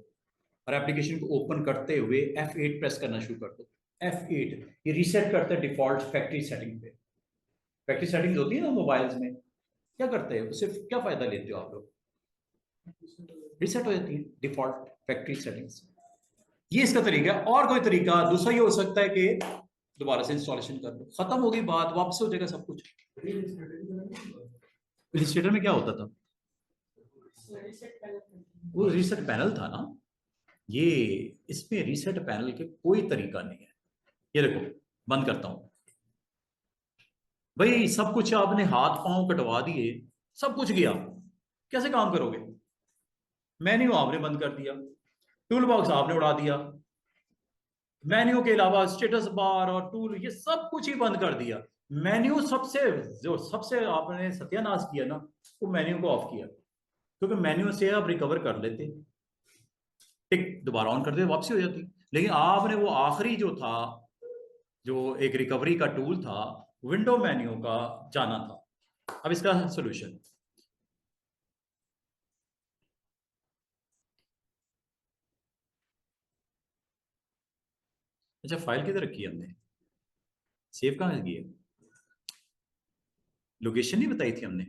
और एप्लीकेशन को ओपन करते हुए F8 प्रेस करना शुरू कर दो। F8 ये रीसेट करता है डिफॉल्ट फैक्ट्री सेटिंग पे। फैक्ट्री सेटिंग्स होती है ना मोबाइल्स में, क्या करते हैं उससे, क्या फायदा लेते हो आप लोग? रीसेट हो जाती है डिफॉल्ट फैक्ट्री सेटिंग्स। ये इसका तरीका है। और कोई तरीका दूसरा ये हो सकता है कि दोबारा से इंस्टॉलेशन कर लो, खत्म हो गई बात, वापस हो जाएगा सब कुछ। इलिस्ट्रेटर में क्या होता था? वो रीसेट पैनल था ना, ये इसमें रीसेट पैनल के कोई तरीका नहीं है। ये देखो, बंद करता हूं भाई, सब कुछ आपने हाथ पांव कटवा दिए, सब कुछ गया, कैसे काम करोगे? मेन्यू आपने बंद कर दिया, टूल बॉक्स आपने उड़ा दिया, मेन्यू के अलावा स्टेटस बार और टूल ये सब कुछ ही बंद कर दिया। मेन्यू सबसे, जो सबसे आपने सत्यानाश किया ना, वो मेन्यू को ऑफ किया, क्योंकि मेन्यू से आप रिकवर कर लेते, टिक दोबारा ऑन कर दे, वापसी हो जाती। लेकिन आपने वो आखिरी जो था, जो एक रिकवरी का टूल था, विंडो मेन्यू का, जाना था। अब इसका सोल्यूशन, अच्छा फाइल किधर रखी है हमने, सेव कहाँ की है? लोकेशन नहीं बताई थी हमने?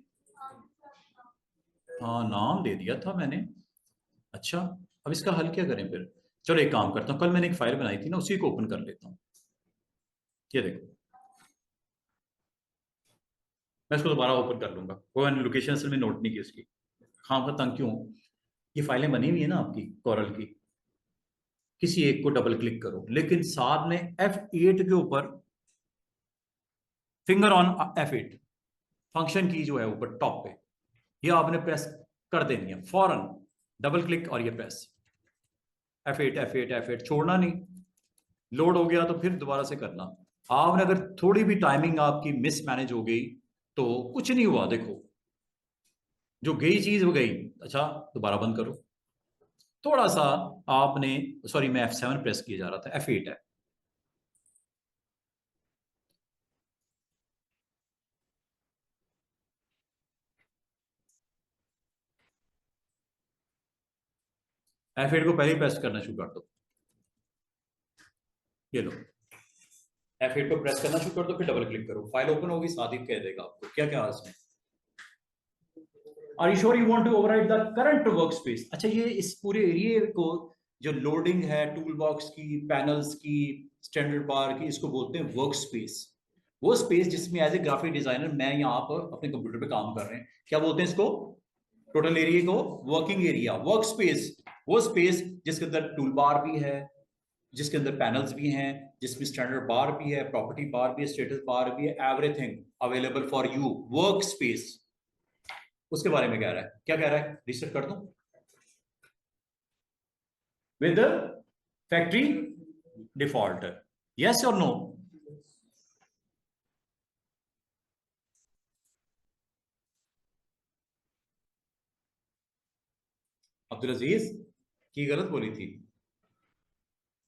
हाँ, नाम दे दिया था मैंने। अच्छा, अब इसका हल क्या करें फिर? चलो एक काम करता हूँ, कल मैंने एक फाइल बनाई थी ना, उसी को ओपन कर लेता हूँ। ये देखो, मैं इसको दोबारा ओपन कर लूंगा, वो मैंने लोकेशन असल में नोट नहीं की उसकी। हाँ, मैं तंग क्यों हूं? ये फाइलें बनी हुई है ना आपकी कोरल की, किसी एक को डबल क्लिक करो, लेकिन साथ में F8 के ऊपर फिंगर ऑन F8 फंक्शन की जो है ऊपर टॉप पे, ये आपने प्रेस कर देनी है फौरन, डबल क्लिक और ये प्रेस, F8 F8 F8 छोड़ना नहीं। लोड हो गया तो फिर दोबारा से करना। आपने अगर थोड़ी भी टाइमिंग आपकी मिस मैनेज हो गई तो कुछ नहीं हुआ, देखो जो गई चीज वो गई। अच्छा दोबारा बंद करो, थोड़ा सा आपने, सॉरी मैं F7 प्रेस किया जा रहा था, F8 है। F8 को पहले ही प्रेस करना शुरू कर दो, ये लो F8 को प्रेस करना शुरू कर दो, फिर डबल क्लिक करो, फाइल ओपन होगी, साथ ही कह देगा आपको क्या क्या इसमें। Are you sure you want to overwrite the current work space. अच्छा ये इस पूरे एरिया को जो लोडिंग है टूल बॉक्स की, पैनल्स की, स्टैंडर्ड बार की, इसको बोलते हैं वर्क स्पेस। वो स्पेस जिसमें एज ए ग्राफिक डिजाइनर मैं यहाँ पर अपने कंप्यूटर पे काम कर रहे हैं, क्या बोलते हैं इसको, टोटल एरिया को वर्किंग एरिया, वर्क स्पेस। वो स्पेस जिसके अंदर टूल बार भी है, जिसके अंदर पैनल्स भी हैं, जिसमें स्टैंडर्ड बार भी है, प्रॉपर्टी बार भी है, स्टेटस बार भी है, everything available for you, work space. उसके बारे में कह रहा है, क्या कह रहा है, रिसेट कर दूं, विद फैक्ट्री डिफॉल्ट, यस और नो। अब्दुल अजीज की गलत बोली थी,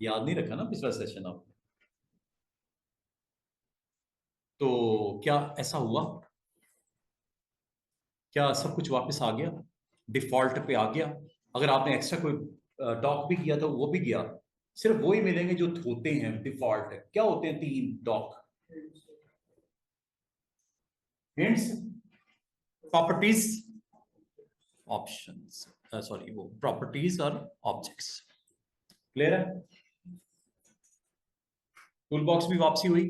याद नहीं रखा ना पिछला सेशन आपने, तो क्या ऐसा हुआ, क्या सब कुछ वापस आ गया, डिफॉल्ट पे आ गया। अगर आपने एक्स्ट्रा कोई डॉक भी किया तो वो भी गया, सिर्फ वही मिलेंगे जो होते हैं डिफॉल्ट। क्या होते हैं तीन dock, hints, properties, options, sorry वो प्रॉपर्टीज और ऑब्जेक्ट्स। क्लियर है, टूल बॉक्स भी वापसी हुई।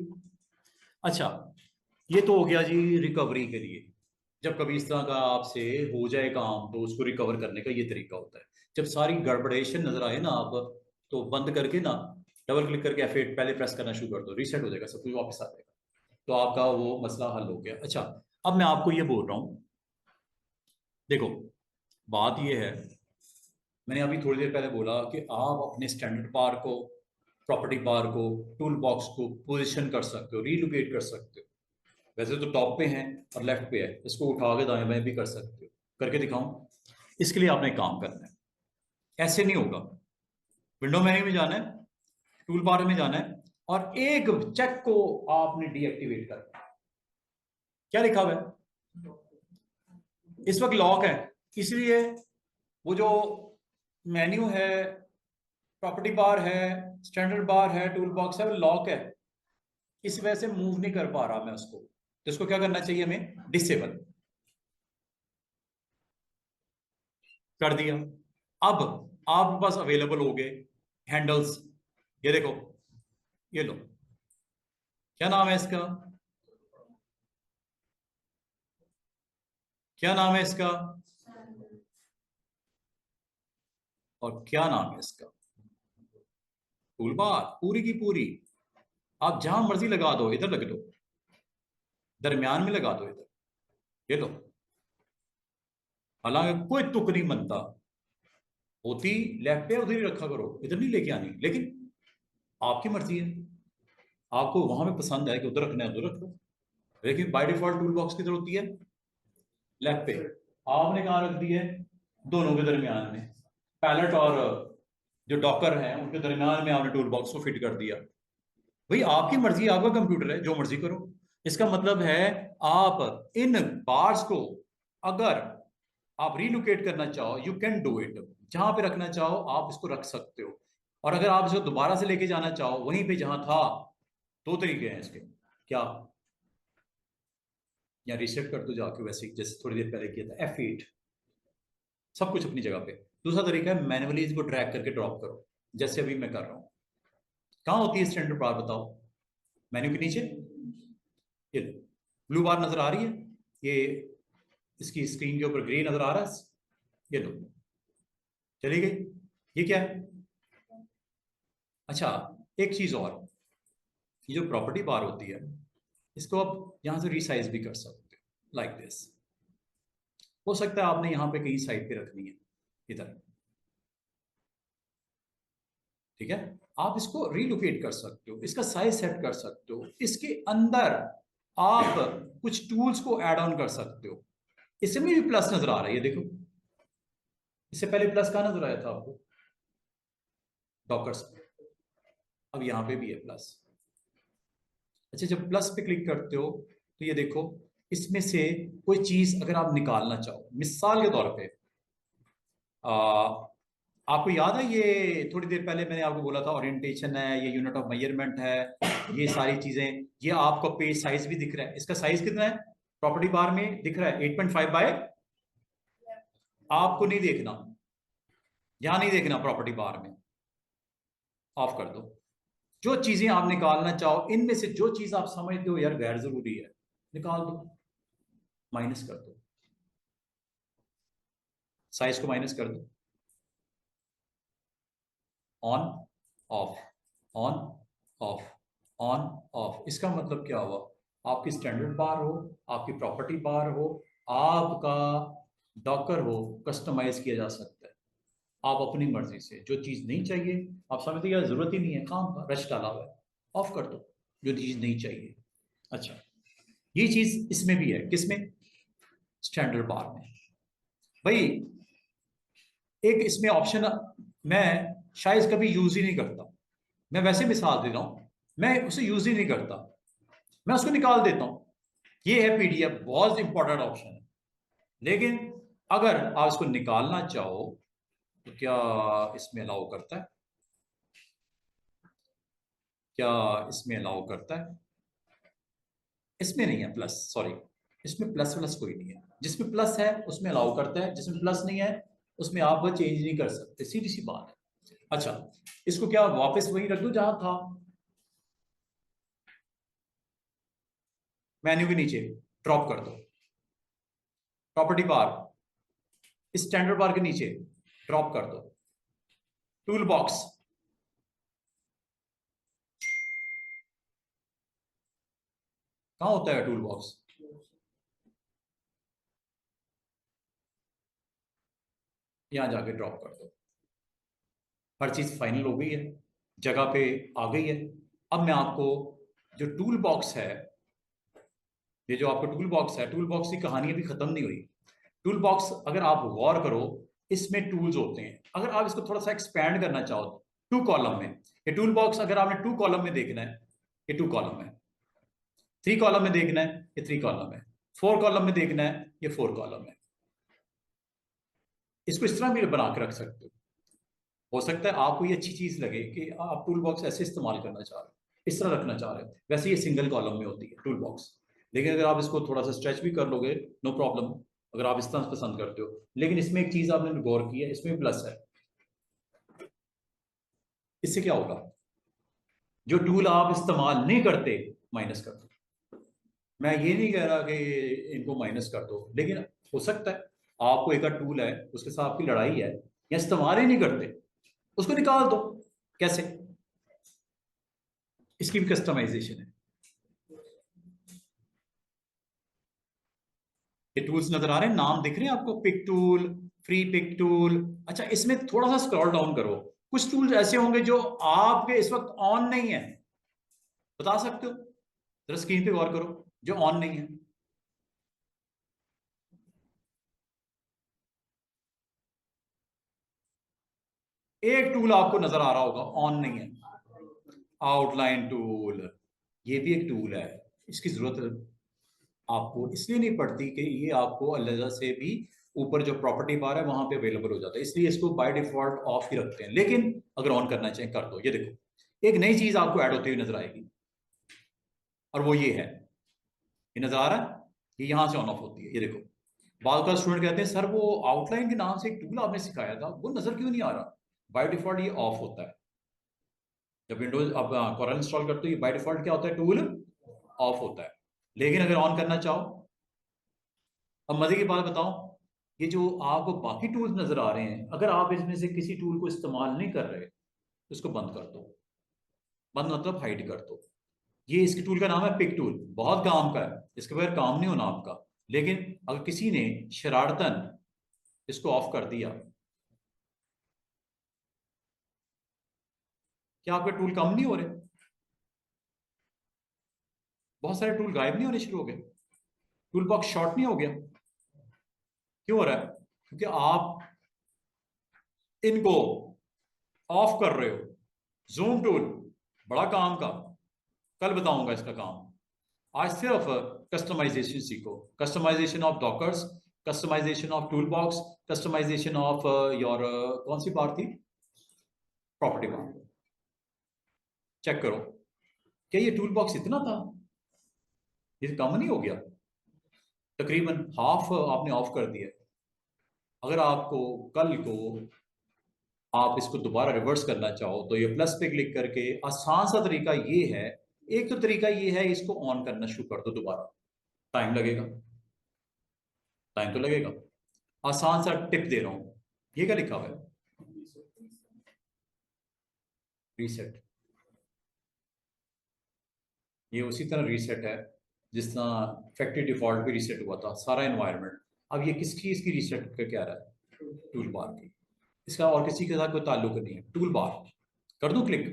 अच्छा ये तो हो गया जी रिकवरी के लिए, जब कभी इस तरह का आपसे हो जाए काम तो उसको रिकवर करने का ये तरीका होता है। जब सारी गड़बड़ेशन नजर आए ना आप, तो बंद करके ना डबल क्लिक करके F8 पहले प्रेस करना शुरू कर दो, रीसेट हो जाएगा, सब कुछ वापस आ जाएगा, तो आपका वो मसला हल हो गया। अच्छा अब मैं आपको ये बोल रहा हूँ, देखो बात ये है, मैंने अभी थोड़ी देर पहले बोला कि आप अपने स्टैंडर्ड बार को, प्रॉपर्टी बार को, टूल बॉक्स को पोजीशन कर सकते हो, रीलोकेट कर सकते हो। वैसे तो टॉप पे है और लेफ्ट पे है, इसको उठा के दाएं बाएं भी कर सकते हो, करके दिखाऊं। इसके लिए आपने काम करना है, ऐसे नहीं होगा, विंडो मेन्यू में जाना है, टूल बार में जाना है, और एक चेक को आपने डीएक्टिवेट करना है। क्या लिखा हुआ है, इस वक्त लॉक है, इसलिए वो जो मेन्यू है, प्रॉपर्टी बार है, स्टैंडर्ड बार है, टूल बॉक्स है, वो लॉक है, इस वजह से मूव नहीं कर पा रहा मैं उसको। तो इसको क्या करना चाहिए हमें, डिसेबल कर दिया। अब आपके पास अवेलेबल हो गए हैंडल्स, ये देखो, ये लो, क्या नाम है इसका, क्या नाम है इसका, और क्या नाम है इसका, टूल बार पूरी की पूरी। आप जहां मर्जी लगा दो, इधर लग दो, दरमियान में लगा दो इधर, ये लो, हालांकि कोई तुक नहीं बनता, होती लेफ्ट पे उधर ही रखा करो, इधर नहीं लेके आनी, लेकिन आपकी मर्जी है, आपको वहां पे पसंद है कि उधर रखना है उधर रख दो, लेकिन बाय डिफॉल्ट टूल बॉक्स किधर होती है, लेफ्ट पे। आपने कहाँ रख दी है, दोनों के दरमियान में, पैलेट और जो डॉकर है उनके दरमियान में आपने टूल बॉक्स को फिट कर दिया। भाई आपकी मर्जी, आपका कंप्यूटर है, जो मर्जी करो। इसका मतलब है आप इन बार्स को अगर आप रीलोकेट करना चाहो, यू कैन डू इट, जहां पे रखना चाहो आप इसको रख सकते हो, और अगर आप इसको दोबारा से लेके जाना चाहो वहीं पे जहां था, दो तरीके हैं इसके, क्या, या रिसेट कर दो जाके, वैसे जैसे थोड़ी देर पहले किया था F8, सब कुछ अपनी जगह पे। दूसरा तरीका है मैनुअली इसको ड्रैग करके ड्रॉप करो, जैसे अभी मैं कर रहा हूं। कहाँ होती है स्टैंडर्ड बार बताओ, मेन्यू के नीचे, ये ब्लू बार नजर आ रही है, ये इसकी स्क्रीन के ऊपर ग्रे नजर आ रहा है, ये लो, चली गई, ये क्या है। अच्छा एक चीज और, ये जो प्रॉपर्टी बार होती है, इसको आप यहां से रिसाइज भी कर सकते हो, लाइक दिस। हो सकता है आपने यहाँ पे कहीं साइड पे रखनी है, इधर, ठीक है, आप इसको रीलोकेट कर सकते हो, इसका साइज सेट कर सकते हो, इसके अंदर आप कुछ टूल्स को ऐड ऑन कर सकते हो। इसमें भी प्लस नजर आ रहा है, ये देखो, इससे पहले प्लस कहाँ नजर आया था आपको? डॉकर्स। अब यहां पे भी है प्लस। अच्छा, जब प्लस पे क्लिक करते हो तो ये देखो, इसमें से कोई चीज अगर आप निकालना चाहो, मिसाल के तौर पे आ, आपको याद है ये थोड़ी देर पहले मैंने आपको बोला था ओरिएंटेशन है, ये यूनिट ऑफ मेजरमेंट है, ये सारी चीजें, ये आपको पेज साइज भी दिख रहा है। इसका साइज कितना है प्रॉपर्टी बार में दिख रहा है? 8.5 बाय, आपको नहीं देखना, यहां नहीं देखना प्रॉपर्टी बार में, ऑफ कर दो। जो चीजें आप निकालना चाहो, इनमें से जो चीज आप समझते हो यार गैर जरूरी है, निकाल दो, माइनस कर दो, साइज को माइनस कर दो। On off, on off, on off, इसका मतलब क्या हुआ? आपकी स्टैंडर्ड बार हो, आपकी प्रॉपर्टी बार हो, आपका डॉकर हो, कस्टमाइज किया जा सकता है आप अपनी मर्जी से। जो चीज नहीं चाहिए, आप समझते यार जरूरत ही नहीं है, काम का रश डाला हुआ है, ऑफ कर दो जो चीज नहीं चाहिए। अच्छा, ये चीज इसमें भी है, किसमें? स्टैंडर्ड बार में। भाई एक इसमें ऑप्शन मैं शायद कभी यूज ही नहीं करता, मैं वैसे मिसाल दे रहा हूं, मैं उसे यूज ही नहीं करता, मैं उसको निकाल देता हूं। ये है पीडीएफ, बहुत इंपॉर्टेंट ऑप्शन है। लेकिन अगर आप इसको निकालना चाहो तो क्या इसमें अलाउ करता है? क्या इसमें अलाउ करता है? इसमें नहीं है प्लस, सॉरी, इसमें प्लस प्लस कोई नहीं है। जिसमें प्लस है उसमें अलाउ करता है, जिसमें प्लस नहीं है उसमें आप वो चेंज नहीं कर सकते, सीधी सी बात है। अच्छा, इसको क्या वापस वहीं रख दो जहां था, मेन्यू के नीचे ड्रॉप कर दो, प्रॉपर्टी बार, स्टैंडर्ड बार के नीचे ड्रॉप कर दो, टूल बॉक्स, कहां होता है टूल बॉक्स? यहां जाके ड्रॉप कर दो। हर चीज फाइनल हो गई है, जगह पे आ गई है। अब मैं आपको जो टूल बॉक्स है, ये जो आपका टूल बॉक्स है, टूल बॉक्स की कहानी अभी खत्म नहीं हुई। टूल बॉक्स अगर आप गौर करो, इसमें टूल्स होते हैं। अगर आप इसको थोड़ा सा एक्सपैंड करना चाहो, टू कॉलम में, ये टूल बॉक्स अगर आपने टू कॉलम में देखना है, ये टू कॉलम है, थ्री कॉलम में देखना है, ये थ्री कॉलम है, फोर कॉलम में देखना है, ये फोर कॉलम है। इसको इस तरह भी बना के रख सकते हो सकता है आपको ये अच्छी चीज लगे कि आप टूल बॉक्स ऐसे इस्तेमाल करना चाह रहे हो, इस तरह रखना चाह रहे हो, वैसे ये सिंगल कॉलम में होती है टूल बॉक्स। लेकिन अगर आप इसको थोड़ा सा स्ट्रेच भी कर लोगे, नो प्रॉब्लम, अगर आप इस तरह पसंद करते हो। लेकिन इसमें एक चीज आपने गौर की है, इसमें प्लस है। इससे क्या होगा? जो टूल आप इस्तेमाल नहीं करते, माइनस कर दो। मैं ये नहीं कह रहा कि इनको माइनस कर दो, लेकिन हो सकता है आपको एक टूल है, उसके साथ आपकी लड़ाई है, या इस्तेमाल ही नहीं करते, उसको निकाल दो। कैसे? इसकी भी कस्टमाइजेशन है। ये टूल्स नजर आ रहे हैं, नाम दिख रहे हैं आपको, pick tool, free pick tool. अच्छा, इसमें थोड़ा सा स्क्रॉल डाउन करो, कुछ टूल्स ऐसे होंगे जो आपके इस वक्त ऑन नहीं है, बता सकते हो? जरा स्क्रीन पे गौर करो, जो ऑन नहीं है। एक टूल आपको नजर आ रहा होगा ऑन नहीं है, आउटलाइन टूल, ये भी एक टूल है। इसकी जरूरत आपको इसलिए नहीं पड़ती कि ये आपको अलग से भी ऊपर जो प्रॉपर्टी बार है वहां पे अवेलेबल हो जाता है, इसलिए इसको बाय डिफॉल्ट ऑफ ही रखते हैं। लेकिन अगर ऑन करना चाहें कर दो। ये देखो, एक नई चीज आपको ऐड होती हुई नजर आएगी, और वो ये है, ये नजर आ रहा है, ये यहां से ऑन ऑफ होती है। ये देखो, बाल का स्टूडेंट कहते हैं सर वो आउटलाइन के नाम से एक टूल आपने सिखाया था, वो नजर क्यों नहीं आ रहा? बाय डिफॉल्ट ये ऑफ होता है। जब विंडोज आप कॉरल इंस्टॉल करते हो, ये बाय डिफॉल्ट क्या होता है? टूल ऑफ होता है। लेकिन अगर ऑन करना चाहो, अब मजे की बात बताऊं, ये जो आपको बाकी टूल्स नजर आ रहे हैं, अगर आप इसमें से किसी टूल को इस्तेमाल नहीं कर रहे तो इसको बंद कर दो। बंद मतलब हाइड कर दो। ये इसके टूल का नाम है पिक टूल, बहुत काम का है, इसके बगैर काम नहीं होना आपका। लेकिन अगर किसी ने शरारतन इसको ऑफ कर दिया, क्या आपके टूल कम नहीं हो रहे? बहुत सारे टूल गायब नहीं होने शुरू हो गए। टूल बॉक्स शॉर्ट नहीं हो गया? क्यों हो रहा है? क्योंकि आप इनको ऑफ कर रहे हो। जूम टूल बड़ा काम का, कल बताऊंगा इसका काम। आज सिर्फ कस्टमाइजेशन सीखो, customization of dockers, customization of tool box, customization of your कौन सी बार थी, प्रॉपर्टी बार। चेक करो, क्या ये टूल बॉक्स इतना था? ये कम नहीं हो गया? तकरीबन हाफ आपने ऑफ कर दिया। अगर आपको कल को आप इसको दोबारा रिवर्स करना चाहो तो ये प्लस पे क्लिक करके, आसान सा तरीका ये है, एक तो तरीका ये है, इसको ऑन करना शुरू कर दो दोबारा। टाइम लगेगा, टाइम तो लगेगा। आसान सा टिप दे रहा हूं, ये क्या लिखा हुआ है? रीसेट। ये उसी तरह रीसेट है जिस तरह फैक्ट्री डिफॉल्ट भी रीसेट हुआ था सारा एनवायरनमेंट। अब ये किसकी, इसकी रीसेट का क्या रहा है? टूल बार की। इसका और किसी के साथ कोई ताल्लुक नहीं है। टूल बार कर दूं क्लिक?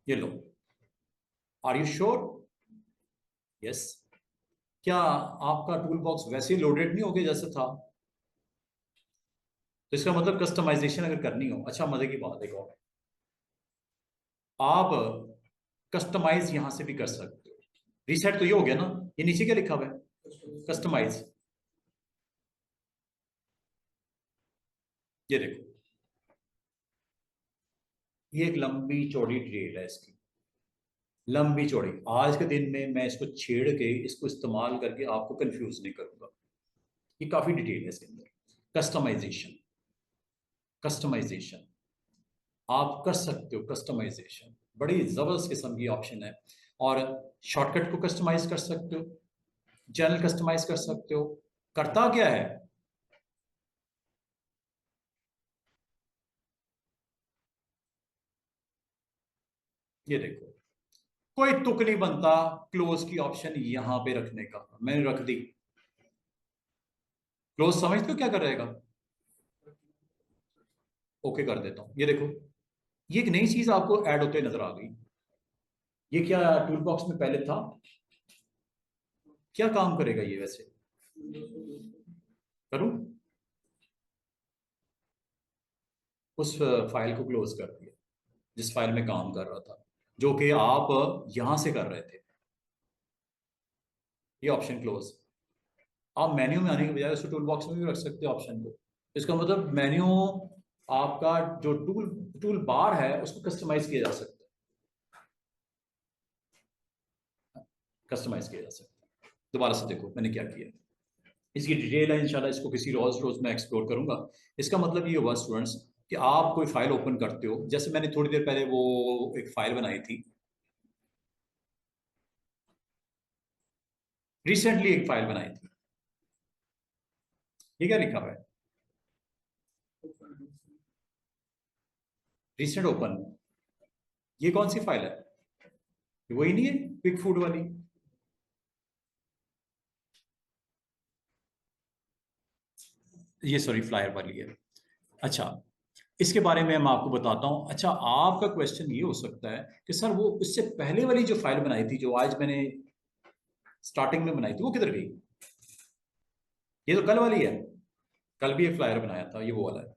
ये लो। Are you sure? यस। क्या आपका टूल बॉक्स वैसे ही लोडेड नहीं हो गया जैसे था? तो इसका मतलब कस्टमाइजेशन अगर करनी हो, अच्छा मजे की बात है, और आप कस्टमाइज यहां से भी कर सकते हो। रीसेट तो ये हो गया ना, ये नीचे क्या लिखा हुआ है? कस्टमाइज। ये देखो, ये एक लंबी चौड़ी डिटेल है इसकी, लंबी चौड़ी। आज के दिन में मैं इसको छेड़ के, इसको इस्तेमाल करके आपको कंफ्यूज नहीं करूंगा। ये काफी डिटेल है इसके अंदर। कस्टमाइजेशन, कस्टमाइजेशन आप कर सकते हो। कस्टमाइजेशन बड़ी जबरदस्त किस्म की ऑप्शन है। और शॉर्टकट को कस्टमाइज कर सकते हो, चैनल कस्टमाइज कर सकते हो। करता क्या है? ये देखो, कोई तुक नहीं बनता क्लोज की ऑप्शन यहां पे रखने का, मैंने रख दी। क्लोज समझते हो क्या कर रहेगा? ओके कर देता हूं। ये देखो, ये एक नई चीज आपको ऐड होते नजर आ गई। ये क्या टूल बॉक्स में पहले था? क्या काम करेगा ये वैसे? करूं? उस फाइल को क्लोज कर दिया जिस फाइल में काम कर रहा था, जो कि आप यहां से कर रहे थे। ये ऑप्शन क्लोज। आप मेन्यू में आने के बजाय उसको टूल बॉक्स में भी रख सकते हो ऑप्शन को। इसका मतलब मेन्यू, आपका जो टूल टूल बार है उसको कस्टमाइज किया जा सकता है, कस्टमाइज किया जा सकता है। दोबारा से देखो मैंने क्या किया। इसकी डिटेल है, इंशाल्लाह इसको किसी रोज रोज में एक्सप्लोर करूंगा। इसका मतलब ये हुआ स्टूडेंट्स कि आप कोई फाइल ओपन करते हो, जैसे मैंने थोड़ी देर पहले वो एक फाइल बनाई थी, रिसेंटली एक फाइल बनाई थी। ये क्या लिखा हुआ है? Recent open. ये कौन सी फाइल है? ये वही नहीं है क्विक फूड वाली? ये सॉरी फ्लायर वाली है। अच्छा, इसके बारे में मैं आपको बताता हूं। अच्छा, आपका क्वेश्चन ये हो सकता है कि सर वो उससे पहले वाली जो फाइल बनाई थी, जो आज मैंने स्टार्टिंग में बनाई थी, वो किधर गई? ये तो कल वाली है। कल भी एक फ्लायर बनाया था, ये वो वाला है।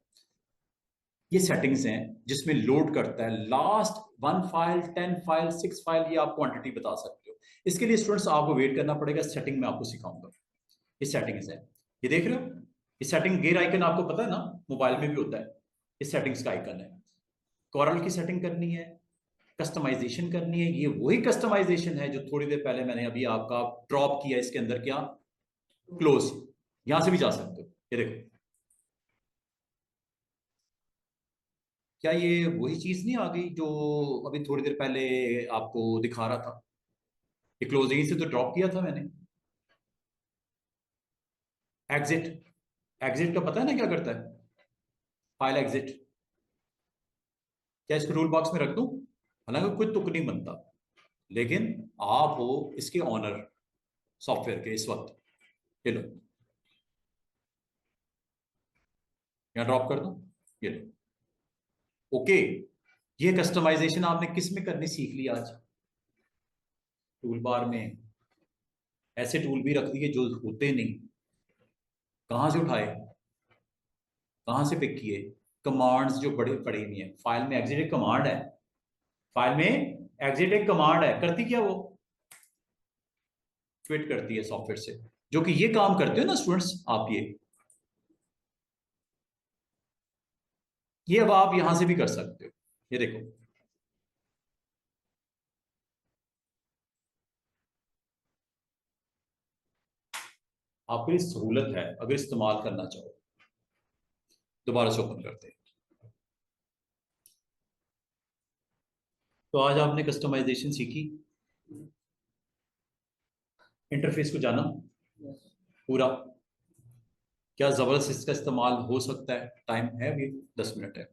ये सेटिंग्स हैं जिसमें लोड करता है लास्ट 1 फाइल, 10 फाइल, 6 फाइल, ये आप क्वांटिटी बता सकते हो। इसके लिए स्टूडेंट्स आपको वेट करना पड़ेगा, सेटिंग में आपको सिखाऊंगा। ये सेटिंग्स है, ये देख रहे हो? ये सेटिंग गेयर आइकन आपको पता है ना, मोबाइल में भी होता है। ये सेटिंग्स का आइकन है। कॉरल की सेटिंग करनी है, कस्टमाइजेशन करनी है। ये वही कस्टमाइजेशन है जो थोड़ी देर पहले मैंने अभी आपका ड्रॉप किया इसके अंदर। क्या? क्लोज। यहां से भी जा सकते हो। ये देखो, क्या ये वही चीज नहीं आ गई जो अभी थोड़ी देर पहले आपको दिखा रहा था? ये क्लोज यहीं से तो ड्रॉप किया था मैंने। एग्जिट, एग्जिट का पता है ना क्या करता है? File exit. क्या इसको टूल बॉक्स में रख दूं? हालांकि कोई तुक नहीं बनता, लेकिन आप हो इसके ऑनर सॉफ्टवेयर के इस वक्त। ये लो, यहाँ ड्रॉप कर दूं? ये लो। ओके, ये कस्टमाइजेशन आपने किस में करनी सीख ली आज? टूल बार में, ऐसे टूल भी रख दिए जो होते नहीं, कहां से उठाए, कहां से पिक किए? कमांड्स जो बड़े पड़े हुए हैं फाइल में, एग्जिट एक कमांड है, फाइल में एग्जिट एक कमांड है, करती क्या वो? क्विट करती है सॉफ्टवेयर से। जो कि ये काम करते हो ना स्टूडेंट्स आप, ये अब आप यहां से भी कर सकते हो। ये देखो, आपके लिए सहूलत है अगर इस्तेमाल करना चाहो। दोबारा से ओपन करते हैं। तो आज आपने कस्टमाइजेशन सीखी, इंटरफेस को जाना पूरा। क्या जबरदस्त इसका इस्तेमाल हो सकता है? टाइम है अभी, 10 मिनट है।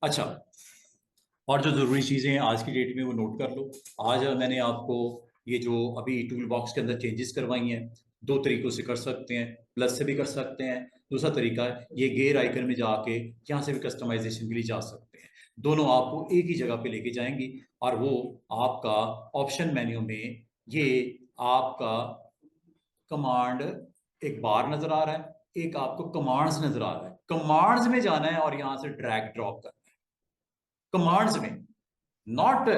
अच्छा, और जो ज़रूरी चीज़ें हैं आज की डेट में वो नोट कर लो। आज मैंने आपको ये जो अभी टूल बॉक्स के अंदर चेंजेस करवाई हैं, दो तरीकों से कर सकते हैं, प्लस से भी कर सकते हैं। दूसरा तरीका है ये गेयर आइकन में जाके यहाँ से भी कस्टमाइजेशन के लिए जा सकते हैं। दोनों आपको एक ही जगह पे लेके जाएंगी, और वो आपका ऑप्शन मेन्यू में ये आपका कमांड एक बार नजर आ रहा है, एक आपको कमांड्स नजर आ रहा है। कमांड्स में जाना है और यहां से ड्रैग ड्रॉप करना है कमांड्स में। नॉट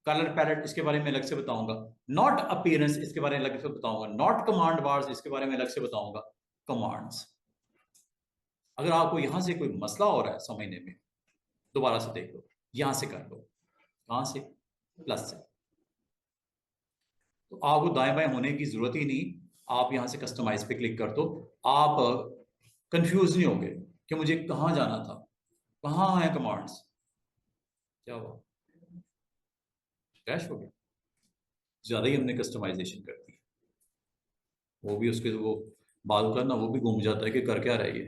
कलर पैलेट, इसके बारे में अलग से बताऊंगा। नॉट अपीयरेंस, इसके बारे में अलग से बताऊंगा। नॉट कमांड बार्स, इसके बारे में अलग से बताऊंगा। कमांड्स। अगर आपको यहां से कोई मसला हो रहा है समझने में, दोबारा से देख लो, यहां से कर लो। कहां से? प्लस से। तो आपको दाएं बाएं होने की जरूरत ही नहीं, आप यहां से कस्टमाइज पे क्लिक कर दो। आप कंफ्यूज नहीं होंगे कि मुझे कहां जाना था, कहां है कमांड्स। क्या हुआ? क्रैश हो गया? ज्यादा ही हमने कस्टमाइजेशन कर दी। वो भी उसके वो बाल का ना वो भी घूम जाता है कि कर क्या रहा है ये,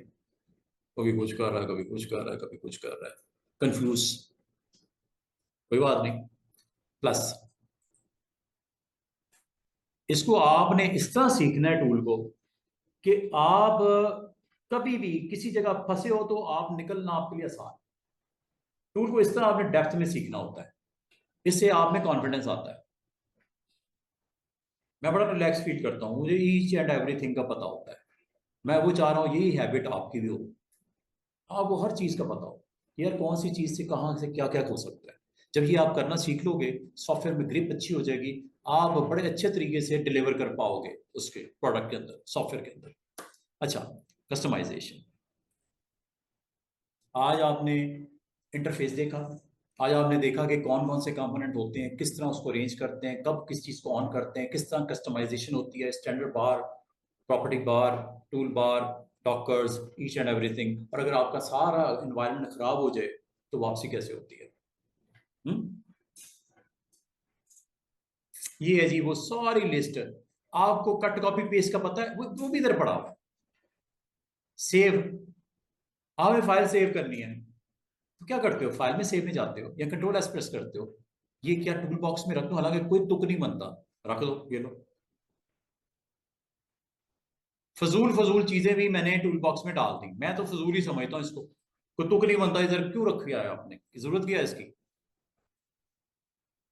कभी कुछ कर रहा है, कभी कुछ कर रहा है, कभी कुछ कर रहा है, कंफ्यूज। कोई बात नहीं। प्लस, इसको आपने इस तरह सीखना है टूल को कि आप कभी भी किसी जगह फंसे हो तो आप निकलना आपके लिए आसान। टूल को इस तरह आपने डेप्थ में सीखना होता है, इससे आप में कॉन्फिडेंस आता है। मैं बड़ा रिलैक्स फील करता हूँ, मुझे ईच एंड एवरीथिंग का पता होता है। मैं वो चाह रहा हूँ यही हैबिट आपकी भी हो, आपको हर चीज का पता हो यार, कौन सी चीज से कहाँ से क्या क्या हो सकता है। जब ये आप करना सीख लोगे, सॉफ्टवेयर में ग्रिप अच्छी हो जाएगी, आप बड़े अच्छे तरीके से डिलीवर कर पाओगे उसके प्रोडक्ट के अंदर, सॉफ्टवेयर के अंदर। अच्छा, कस्टमाइजेशन। आज आपने इंटरफेस देखा, आज आपने देखा कि कौन कौन से कंपोनेंट होते हैं, किस तरह उसको अरेंज करते हैं, कब किस चीज को ऑन करते हैं, किस तरह कस्टमाइजेशन होती है, standard bar, property bar, tool bar, dockers, each and everything. और अगर आपका सारा एनवायरनमेंट खराब हो जाए तो वापसी कैसे होती है? हम्म ये है जी वो सारी लिस्ट। आपको कट कॉपी पेस्ट का पता है, वो भी इधर पड़ा हुआ है। सेव, हमें फाइल सेव करनी है तो क्या करते हो? फाइल में सेव में जाते हो या कंट्रोल एस प्रेस करते हो। ये क्या टूल बॉक्स में रख दो, हालांकि कोई तुक नहीं बनता, रख दो, ये लो। फजूल फजूल चीजें भी मैंने टूल बॉक्स में डाल दी, मैं तो फजूल ही समझता हूँ इसको। कोई तुक नहीं बनता, इधर क्यों रख दिया है आपने, जरूरत क्या है इसकी?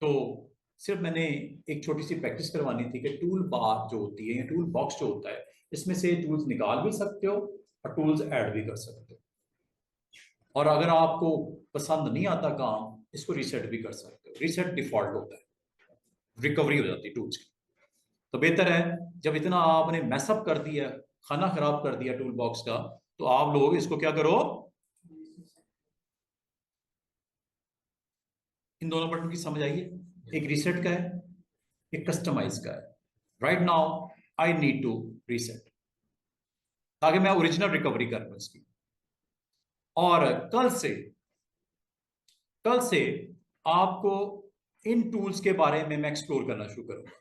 तो सिर्फ मैंने एक छोटी सी प्रैक्टिस करवानी थी कि टूल बार जो होती है या टूल बॉक्स जो होता है, इसमें से टूल्स निकाल भी सकते हो और टूल्स ऐड भी कर सकते हो। और अगर आपको पसंद नहीं आता काम, इसको रीसेट भी कर सकते हो। रीसेट डिफॉल्ट होता है, रिकवरी हो जाती है टूल्स की। तो बेहतर है, जब इतना आपने मैसअप कर दिया, खाना खराब कर दिया टूल बॉक्स का, तो आप लोग इसको क्या करो, इन दोनों बटन की समझ आइए, एक रीसेट का है, एक कस्टमाइज का है। Right now I need to reset, ताकि मैं ओरिजिनल रिकवरी कर लूं इसकी। और कल से आपको इन टूल्स के बारे में मैं एक्सप्लोर करना शुरू करूंगा।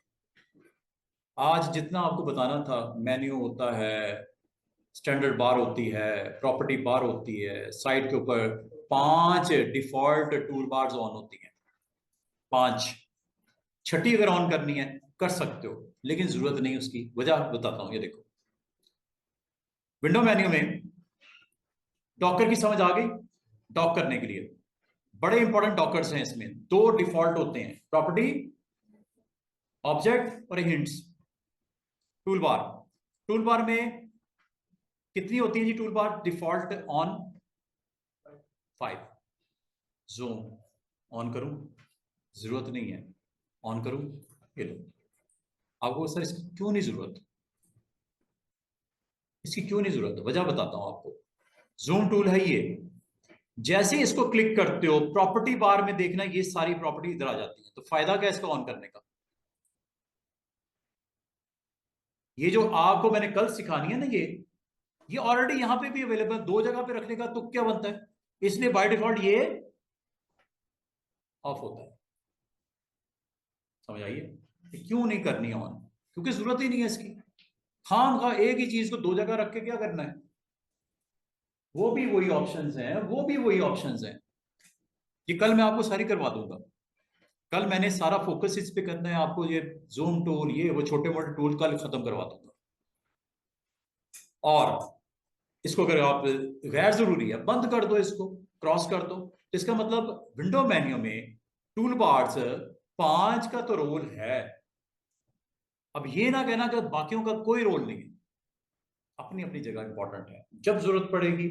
आज जितना आपको बताना था, मेन्यू होता है, स्टैंडर्ड बार होती है, प्रॉपर्टी बार होती है, साइड के ऊपर 5 डिफॉल्ट टूल बार्स ऑन होती हैं, 5। छठी अगर ऑन करनी है कर सकते हो, लेकिन जरूरत नहीं उसकी। वजह बताता हूं, ये देखो, विंडो मेन्यू में डॉकर की समझ आ गई। डॉक करने के लिए बड़े इंपॉर्टेंट डॉकर्स हैं, इसमें 2 डिफॉल्ट होते हैं, प्रॉपर्टी ऑब्जेक्ट और hints. Tool bar, tool bar में कितनी होती है जी tool bar? Default on 5। Zoom on करूं, जरूरत नहीं है, ऑन करूं, ये लो। आपको सर इसकी क्यों नहीं जरूरत? इसकी क्यों नहीं जरूरत? वजह बताता हूं आपको। जूम टूल है ये, जैसे ही इसको क्लिक करते हो प्रॉपर्टी बार में देखना ये सारी प्रॉपर्टी इधर आ जाती है। तो फायदा क्या है इसको ऑन करने का? ये जो आपको मैंने कल सिखानी है ना, ये ऑलरेडी यहां पे भी अवेलेबल, दो जगह पे रखने का तो क्या बनता है, इसलिए बाय डिफॉल्ट ये ऑफ होता है। समझ आइए? क्यों नहीं करनी ऑन? क्योंकि जरूरत ही नहीं है इसकी। खाम खा एक ही चीज को दो जगह रख के क्या करना है? वो भी वही ऑप्शंस हैं, वो भी वही ऑप्शंस हैं। ये कल मैं आपको सारी करवा दूंगा। कल मैंने सारा फोकस इस पे करना है आपको। ये जूम टूल, ये वो छोटे मोटे टूल कल खत्म करवा दूंगा। और इसको अगर आप गैर जरूरी है बंद कर दो, इसको क्रॉस कर दो। तो इसका मतलब विंडो मेन्यू में टूल बार्स 5 का तो रोल है। अब ये ना कहना कि बाकियों का कोई रोल नहीं है, अपनी अपनी जगह इंपॉर्टेंट है। जब जरूरत पड़ेगी,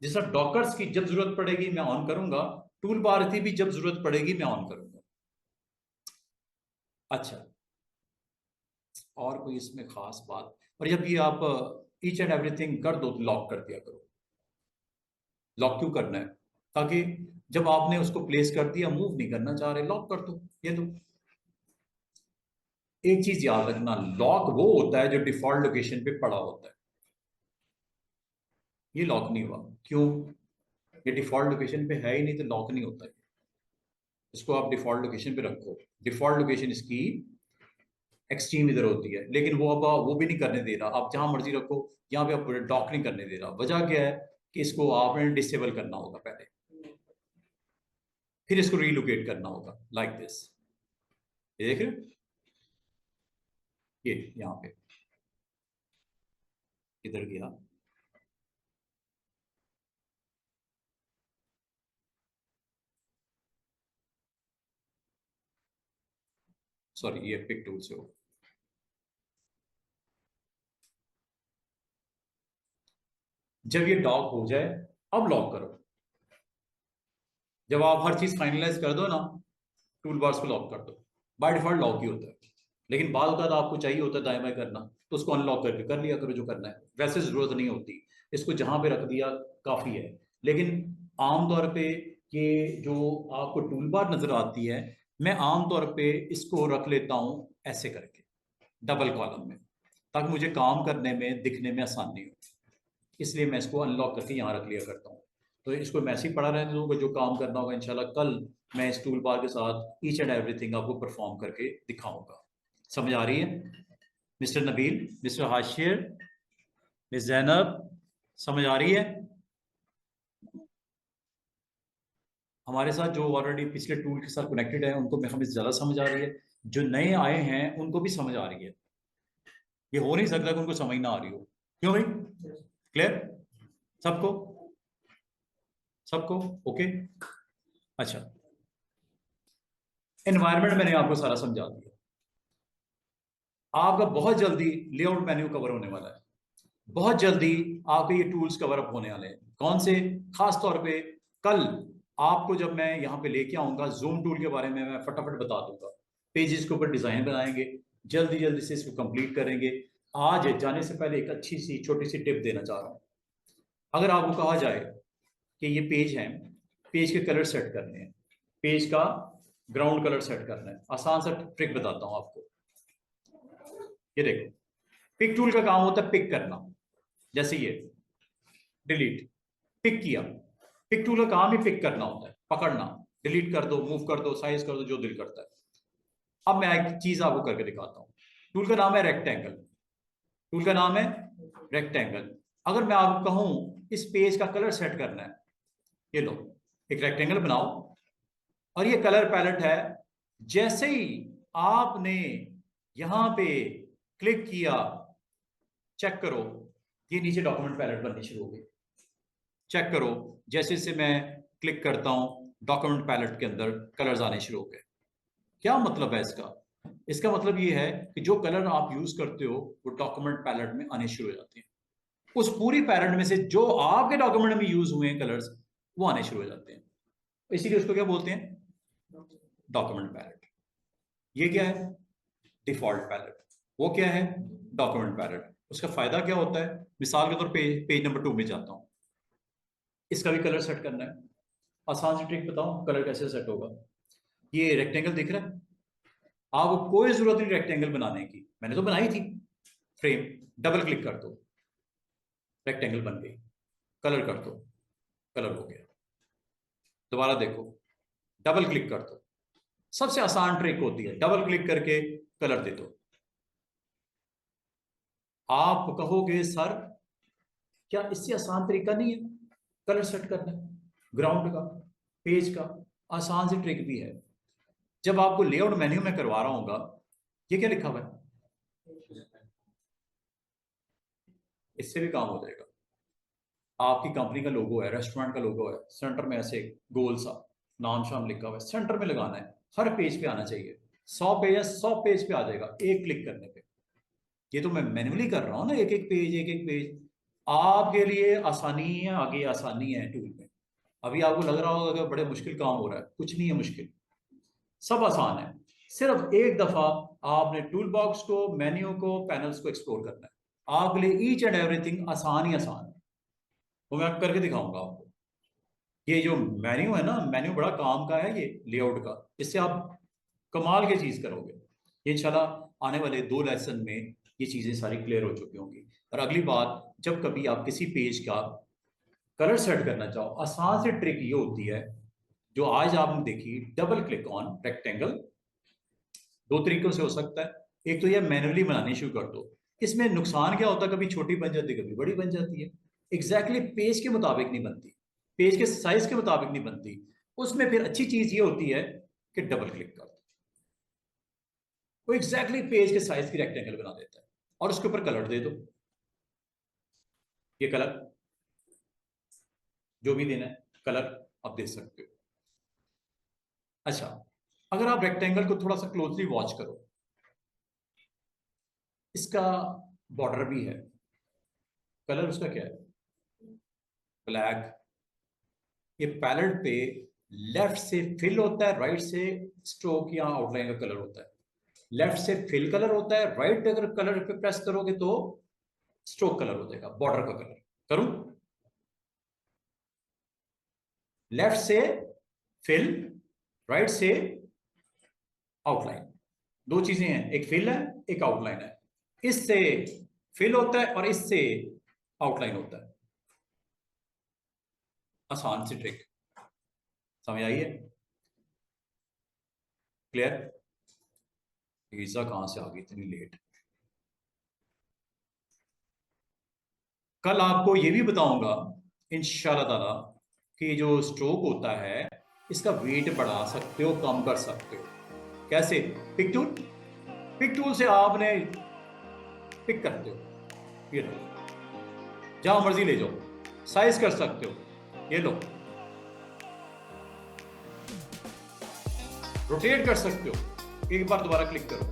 जैसा डॉकर्स की जब जरूरत पड़ेगी मैं ऑन करूंगा, टूल बार की भी जब जरूरत पड़ेगी मैं ऑन करूंगा। अच्छा, और कोई इसमें खास बात? और जब ये आप ईच एंड एवरीथिंग कर दो तो लॉक कर दिया करो। लॉक क्यों करना है? ताकि जब आपने उसको प्लेस कर दिया, मूव नहीं करना चाह रहे, लॉक कर दो। ये तो एक चीज याद रखना, लॉक वो होता है जो डिफॉल्ट लोकेशन पे पड़ा होता है। ये लॉक नहीं हुआ, क्यों? ये डिफॉल्ट लोकेशन पे है ही नहीं, तो लॉक नहीं होता है। इसको आप डिफॉल्ट लोकेशन पे रखो। डिफॉल्ट लोकेशन इसकी एक्सट्रीम इधर होती है, लेकिन वो अब वो भी नहीं करने दे रहा। आप जहां मर्जी रखो, यहाँ पे आप डॉक नहीं करने दे रहा। वजह क्या है कि इसको आपने डिसेबल करना होगा पहले, फिर इसको रीलोकेट करना होगा लाइक दिस। देख रहे हो? ये यहाँ पे इधर गया। सॉरी, ये पिक टूल से हो। जब ये डॉक हो जाए, अब लॉक करो। जब आप हर चीज फाइनलाइज कर दो ना, टूल बार्स को लॉक कर दो। बाय डिफॉल्ट लॉक ही होता है, लेकिन बाद का आपको चाहिए होता है दाएं बाएं करना, तो उसको अनलॉक करके कर लिया करो जो करना है। वैसे जरूरत नहीं होती, इसको जहां पे रख दिया काफी है। लेकिन आमतौर पे ये जो आपको टूल बार नजर आती है, मैं आमतौर पे इसको रख लेता हूं ऐसे करके, डबल कॉलम में, ताकि मुझे काम करने में दिखने में आसानी हो। इसलिए मैं इसको अनलॉक करके यहाँ रख लिया करता हूँ। तो इसको मैं ऐसे ही पड़ा रहने दूंगा, जो काम करना होगा इंशाल्लाह कल मैं इस टूल बार के साथ ईच एंड एवरीथिंग आपको परफॉर्म करके दिखाऊंगा। समझ आ रही है? Mister Nabeel, mister Hashir, miss Zainab, समझ आ रही है? हमारे साथ जो ऑलरेडी पिछले टूल के साथ कनेक्टेड है उनको हमें ज्यादा समझ आ रही है, जो नए आए हैं उनको भी समझ आ रही है। ये हो नहीं सकता कि उनको समझ ना आ रही हो। क्यों भाई? क्लियर सबको? सबको ओके? अच्छा, एनवायरनमेंट मैंने आपको सारा समझा दिया। आपका बहुत जल्दी लेआउट मेन्यू कवर होने वाला है। बहुत जल्दी आपके ये टूल्स कवर अप होने वाले हैं। कौन से? खास तौर पे कल आपको जब मैं यहाँ पे लेके आऊंगा, जूम टूल के बारे में मैं फटाफट बता दूंगा। पेजेस के ऊपर डिजाइन बनाएंगे, जल्दी जल्दी से इसको कंप्लीट करेंगे। आज जाने से पहले एक अच्छी सी छोटी सी टिप देना चाह रहा हूँ। अगर आपको कहा जाए कि ये पेज है, पेज के कलर सेट करने हैं, पेज का ग्राउंड कलर सेट करना है, आसान सा ट्रिक बताता हूँ आपको। ये देखो, पिक टूल का काम होता है पिक करना। जैसे ये डिलीट, पिक किया। पिक टूल का काम ही पिक करना होता है, पकड़ना। डिलीट कर दो, मूव कर दो, साइज कर दो, जो दिल करता है। अब मैं एक चीज आपको करके दिखाता हूं। टूल का नाम है रेक्टेंगल। टूल का नाम है रेक्टेंगल। अगर मैं आपको कहूं इस पेज का कलर सेट करना है, ये लो, एक रेक्टेंगल बनाओ और ये कलर पैलेट है। जैसे ही आपने यहां पे क्लिक किया, चेक करो, ये नीचे डॉक्यूमेंट पैलेट बननी शुरू हो गई। चेक करो, जैसे जैसे मैं क्लिक करता हूं डॉक्यूमेंट पैलेट के अंदर कलर्स आने शुरू हो गए। क्या मतलब है इसका? इसका मतलब ये है कि जो कलर आप यूज करते हो वो डॉक्यूमेंट पैलेट में आने शुरू हो जाते हैं। उस पूरी पैलेट में से जो आपके डॉक्यूमेंट में यूज हुए हैं कलर्स वो आने शुरू हो जाते हैं, इसीलिए उसको क्या बोलते हैं, डॉक्यूमेंट पैलेट। ये क्या है, डिफॉल्ट पैलेट। वो क्या है, डॉक्यूमेंट पैलेट। उसका फायदा क्या होता है, मिसाल के तौर पे पेज नंबर 2 में जाता हूं, इसका भी कलर सेट करना है। आसान सी ट्रिक बताऊं कलर कैसे सेट होगा। ये रेक्टेंगल दिख रहा है, आपको कोई जरूरत नहीं रेक्टेंगल बनाने की, मैंने तो बनाई थी फ्रेम। डबल क्लिक कर दो, रेक्टेंगल बन गई। कलर कर दो, कलर हो गया। दोबारा देखो, डबल क्लिक कर दो। सबसे आसान ट्रिक होती है, डबल क्लिक करके कलर दे दो। आप कहोगे सर क्या इससे आसान तरीका नहीं है कलर सेट करना, ग्राउंड का, पेज का? आसान सी ट्रिक भी है। जब आपको लेआउट मेन्यू में करवा रहा होगा, ये क्या लिखा हुआ है, इससे भी काम हो जाएगा। आपकी कंपनी का लोगो है, रेस्टोरेंट का लोगो है, सेंटर में ऐसे गोल सा नाम शाम लिखा हुआ है, सेंटर में लगाना है, हर पेज पे आना चाहिए। 100 पेज है, 100 पेज पे आ जाएगा एक क्लिक करने पे। ये तो मैं मैन्युअली कर रहा हूं ना, एक एक पेज एक एक पेज। आपके लिए आसानी है, आगे आसानी है टूल में। अभी आपको लग रहा होगा कि बड़े मुश्किल काम हो रहा है, कुछ नहीं है मुश्किल, सब आसान है। सिर्फ एक दफा आपने टूल बॉक्स को, मेन्यू को, पैनल्स को एक्सप्लोर करना है। आपके लिए ईच एंड एवरीथिंग आसान ही आसान है। वो मैं करके दिखाऊंगा आपको। ये जो मेन्यू है ना, मेन्यू बड़ा काम का है ये लेआउट का, इससे आप कमाल की चीज करोगे। ये इंशाल्लाह आने वाले 2 लेसन में ये चीजें सारी क्लियर हो चुकी होंगी। और अगली बात, जब कभी आप किसी पेज का कलर सेट करना चाहो, आसान सी ट्रिक ये होती है जो आज आपने देखी, डबल क्लिक ऑन रेक्टेंगल। 2 तरीकों से हो सकता है, एक तो ये मैन्युअली बनानी शुरू कर दो। इसमें नुकसान क्या होता है, कभी छोटी बन जाती है, कभी बड़ी बन जाती है, एग्जैक्टली पेज के मुताबिक नहीं बनती, पेज के साइज के मुताबिक नहीं बनती। उसमें फिर अच्छी चीज ये होती है कि डबल क्लिक कर दो, वो एग्जैक्टली पेज के साइज की रेक्टेंगल बना देता है, और उसके ऊपर कलर दे दो। ये कलर जो भी देना है कलर आप दे सकते हो। अच्छा, अगर आप रेक्टेंगल को थोड़ा सा क्लोजली वॉच करो, इसका बॉर्डर भी है, कलर उसका क्या है, ब्लैक। ये पैलेट पे लेफ्ट से फिल होता है, राइट से स्ट्रोक या आउटलाइन का कलर होता है। लेफ्ट से फिल कलर होता है, राइट अगर कलर पे प्रेस करोगे तो स्ट्रोक कलर हो जाएगा, बॉर्डर का कलर। करूं, लेफ्ट से फिल, राइट से आउटलाइन, 2 चीजें हैं, एक फिल है एक आउटलाइन है। इससे फिल होता है और इससे आउटलाइन होता है। आसान सी ट्रिक, समझ आई है, क्लियर? पिज्जा कहां से आ गई इतनी लेट? कल आपको ये भी बताऊंगा इंशाल्लाह ताला कि जो स्ट्रोक होता है इसका वेट बढ़ा सकते हो, कम कर सकते हो। कैसे? पिक टूल, पिक टूल से आपने पिक करते हो, ये लो, जहां मर्जी ले जाओ, साइज कर सकते हो, ये लो, रोटेट कर सकते हो, एक बार दोबारा क्लिक करो,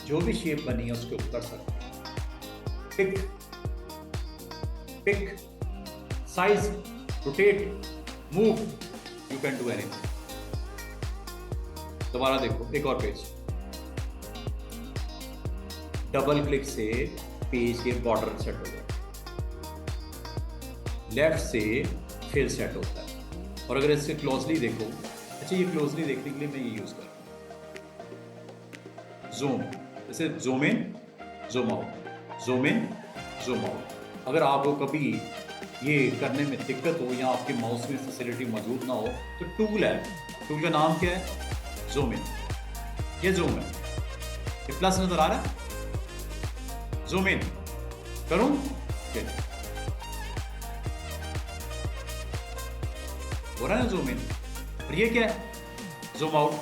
जो भी शेप बनी है उसके ऊपर सकते हो। Pick, pick, size, rotate, move, you can do anything. दोबारा देखो, एक और पेज, डबल क्लिक से पेज के बॉर्डर सेट हो जाए, लेफ्ट से फिल सेट होता है। और अगर इससे क्लोजली देखो, अच्छा ये क्लोजली देखने के लिए मैं ये यूज कर रहा हूं, जूम, जैसे zoom in, zoom out, zoom in, zoom out. अगर आपको कभी ये करने में दिक्कत हो या आपके माउस में फैसिलिटी मौजूद ना हो तो टूल है, टूल का नाम क्या है, जूम इन। ये जूम है, ये प्लस नजर आ रहा है, जूम इन करूं, हो रहा है ना जूम इन। और ये क्या है, जूम आउट।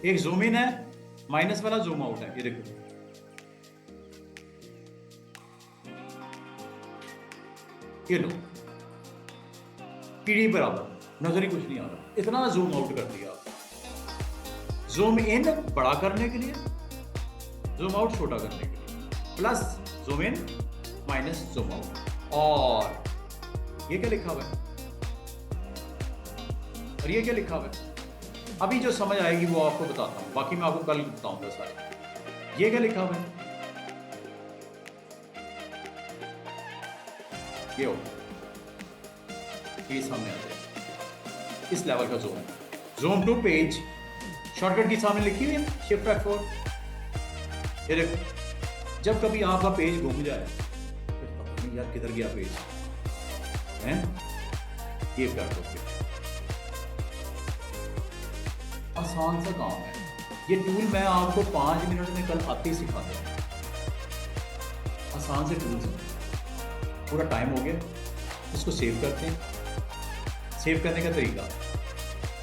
एक जूम इन है, माइनस वाला जूम आउट है, ये देखो, ये लो, पीडी बराबर। नजर ही कुछ नहीं आ रहा, इतना जूम आउट कर दिया। जूम इन बड़ा करने के लिए, जूम आउट छोटा करने के लिए, plus zoom in minus zoom out. और ये क्या लिखा हुआ है, और ये क्या लिखा हुआ है, अभी जो समझ आएगी वो आपको बताता हूं, बाकी मैं आपको कल बताऊंगा सारे। ये क्या लिखा हुआ है, ये हो, ये सामने आ जाए इस लेवल का zoom. Zoom to page, shortcut की सामने लिखी हुई है शिफ्ट F4। ये देखो, जब कभी आपका पेज घूम जाए, फिर पता नहीं यार किधर गया पेज है, ये कर दो। आसान सा काम है ये टूल, मैं आपको 5 मिनट में कल आते ही सिखा दूंगा। आसान से टूल्स हैं। पूरा टाइम हो गया, इसको सेव करते हैं। सेव करने का तरीका,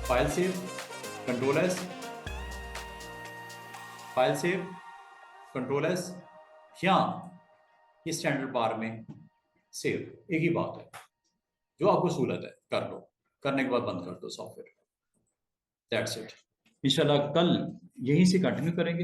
file save, control S, file save, control S, या ये स्टैंडर्ड बार में सेव, एक ही बात है। जो आपको सहूलत है कर लो, करने के बाद बंद कर दो सॉफ्टवेयर। That's it. इंशाल्लाह कल यहीं से कंटिन्यू करेंगे।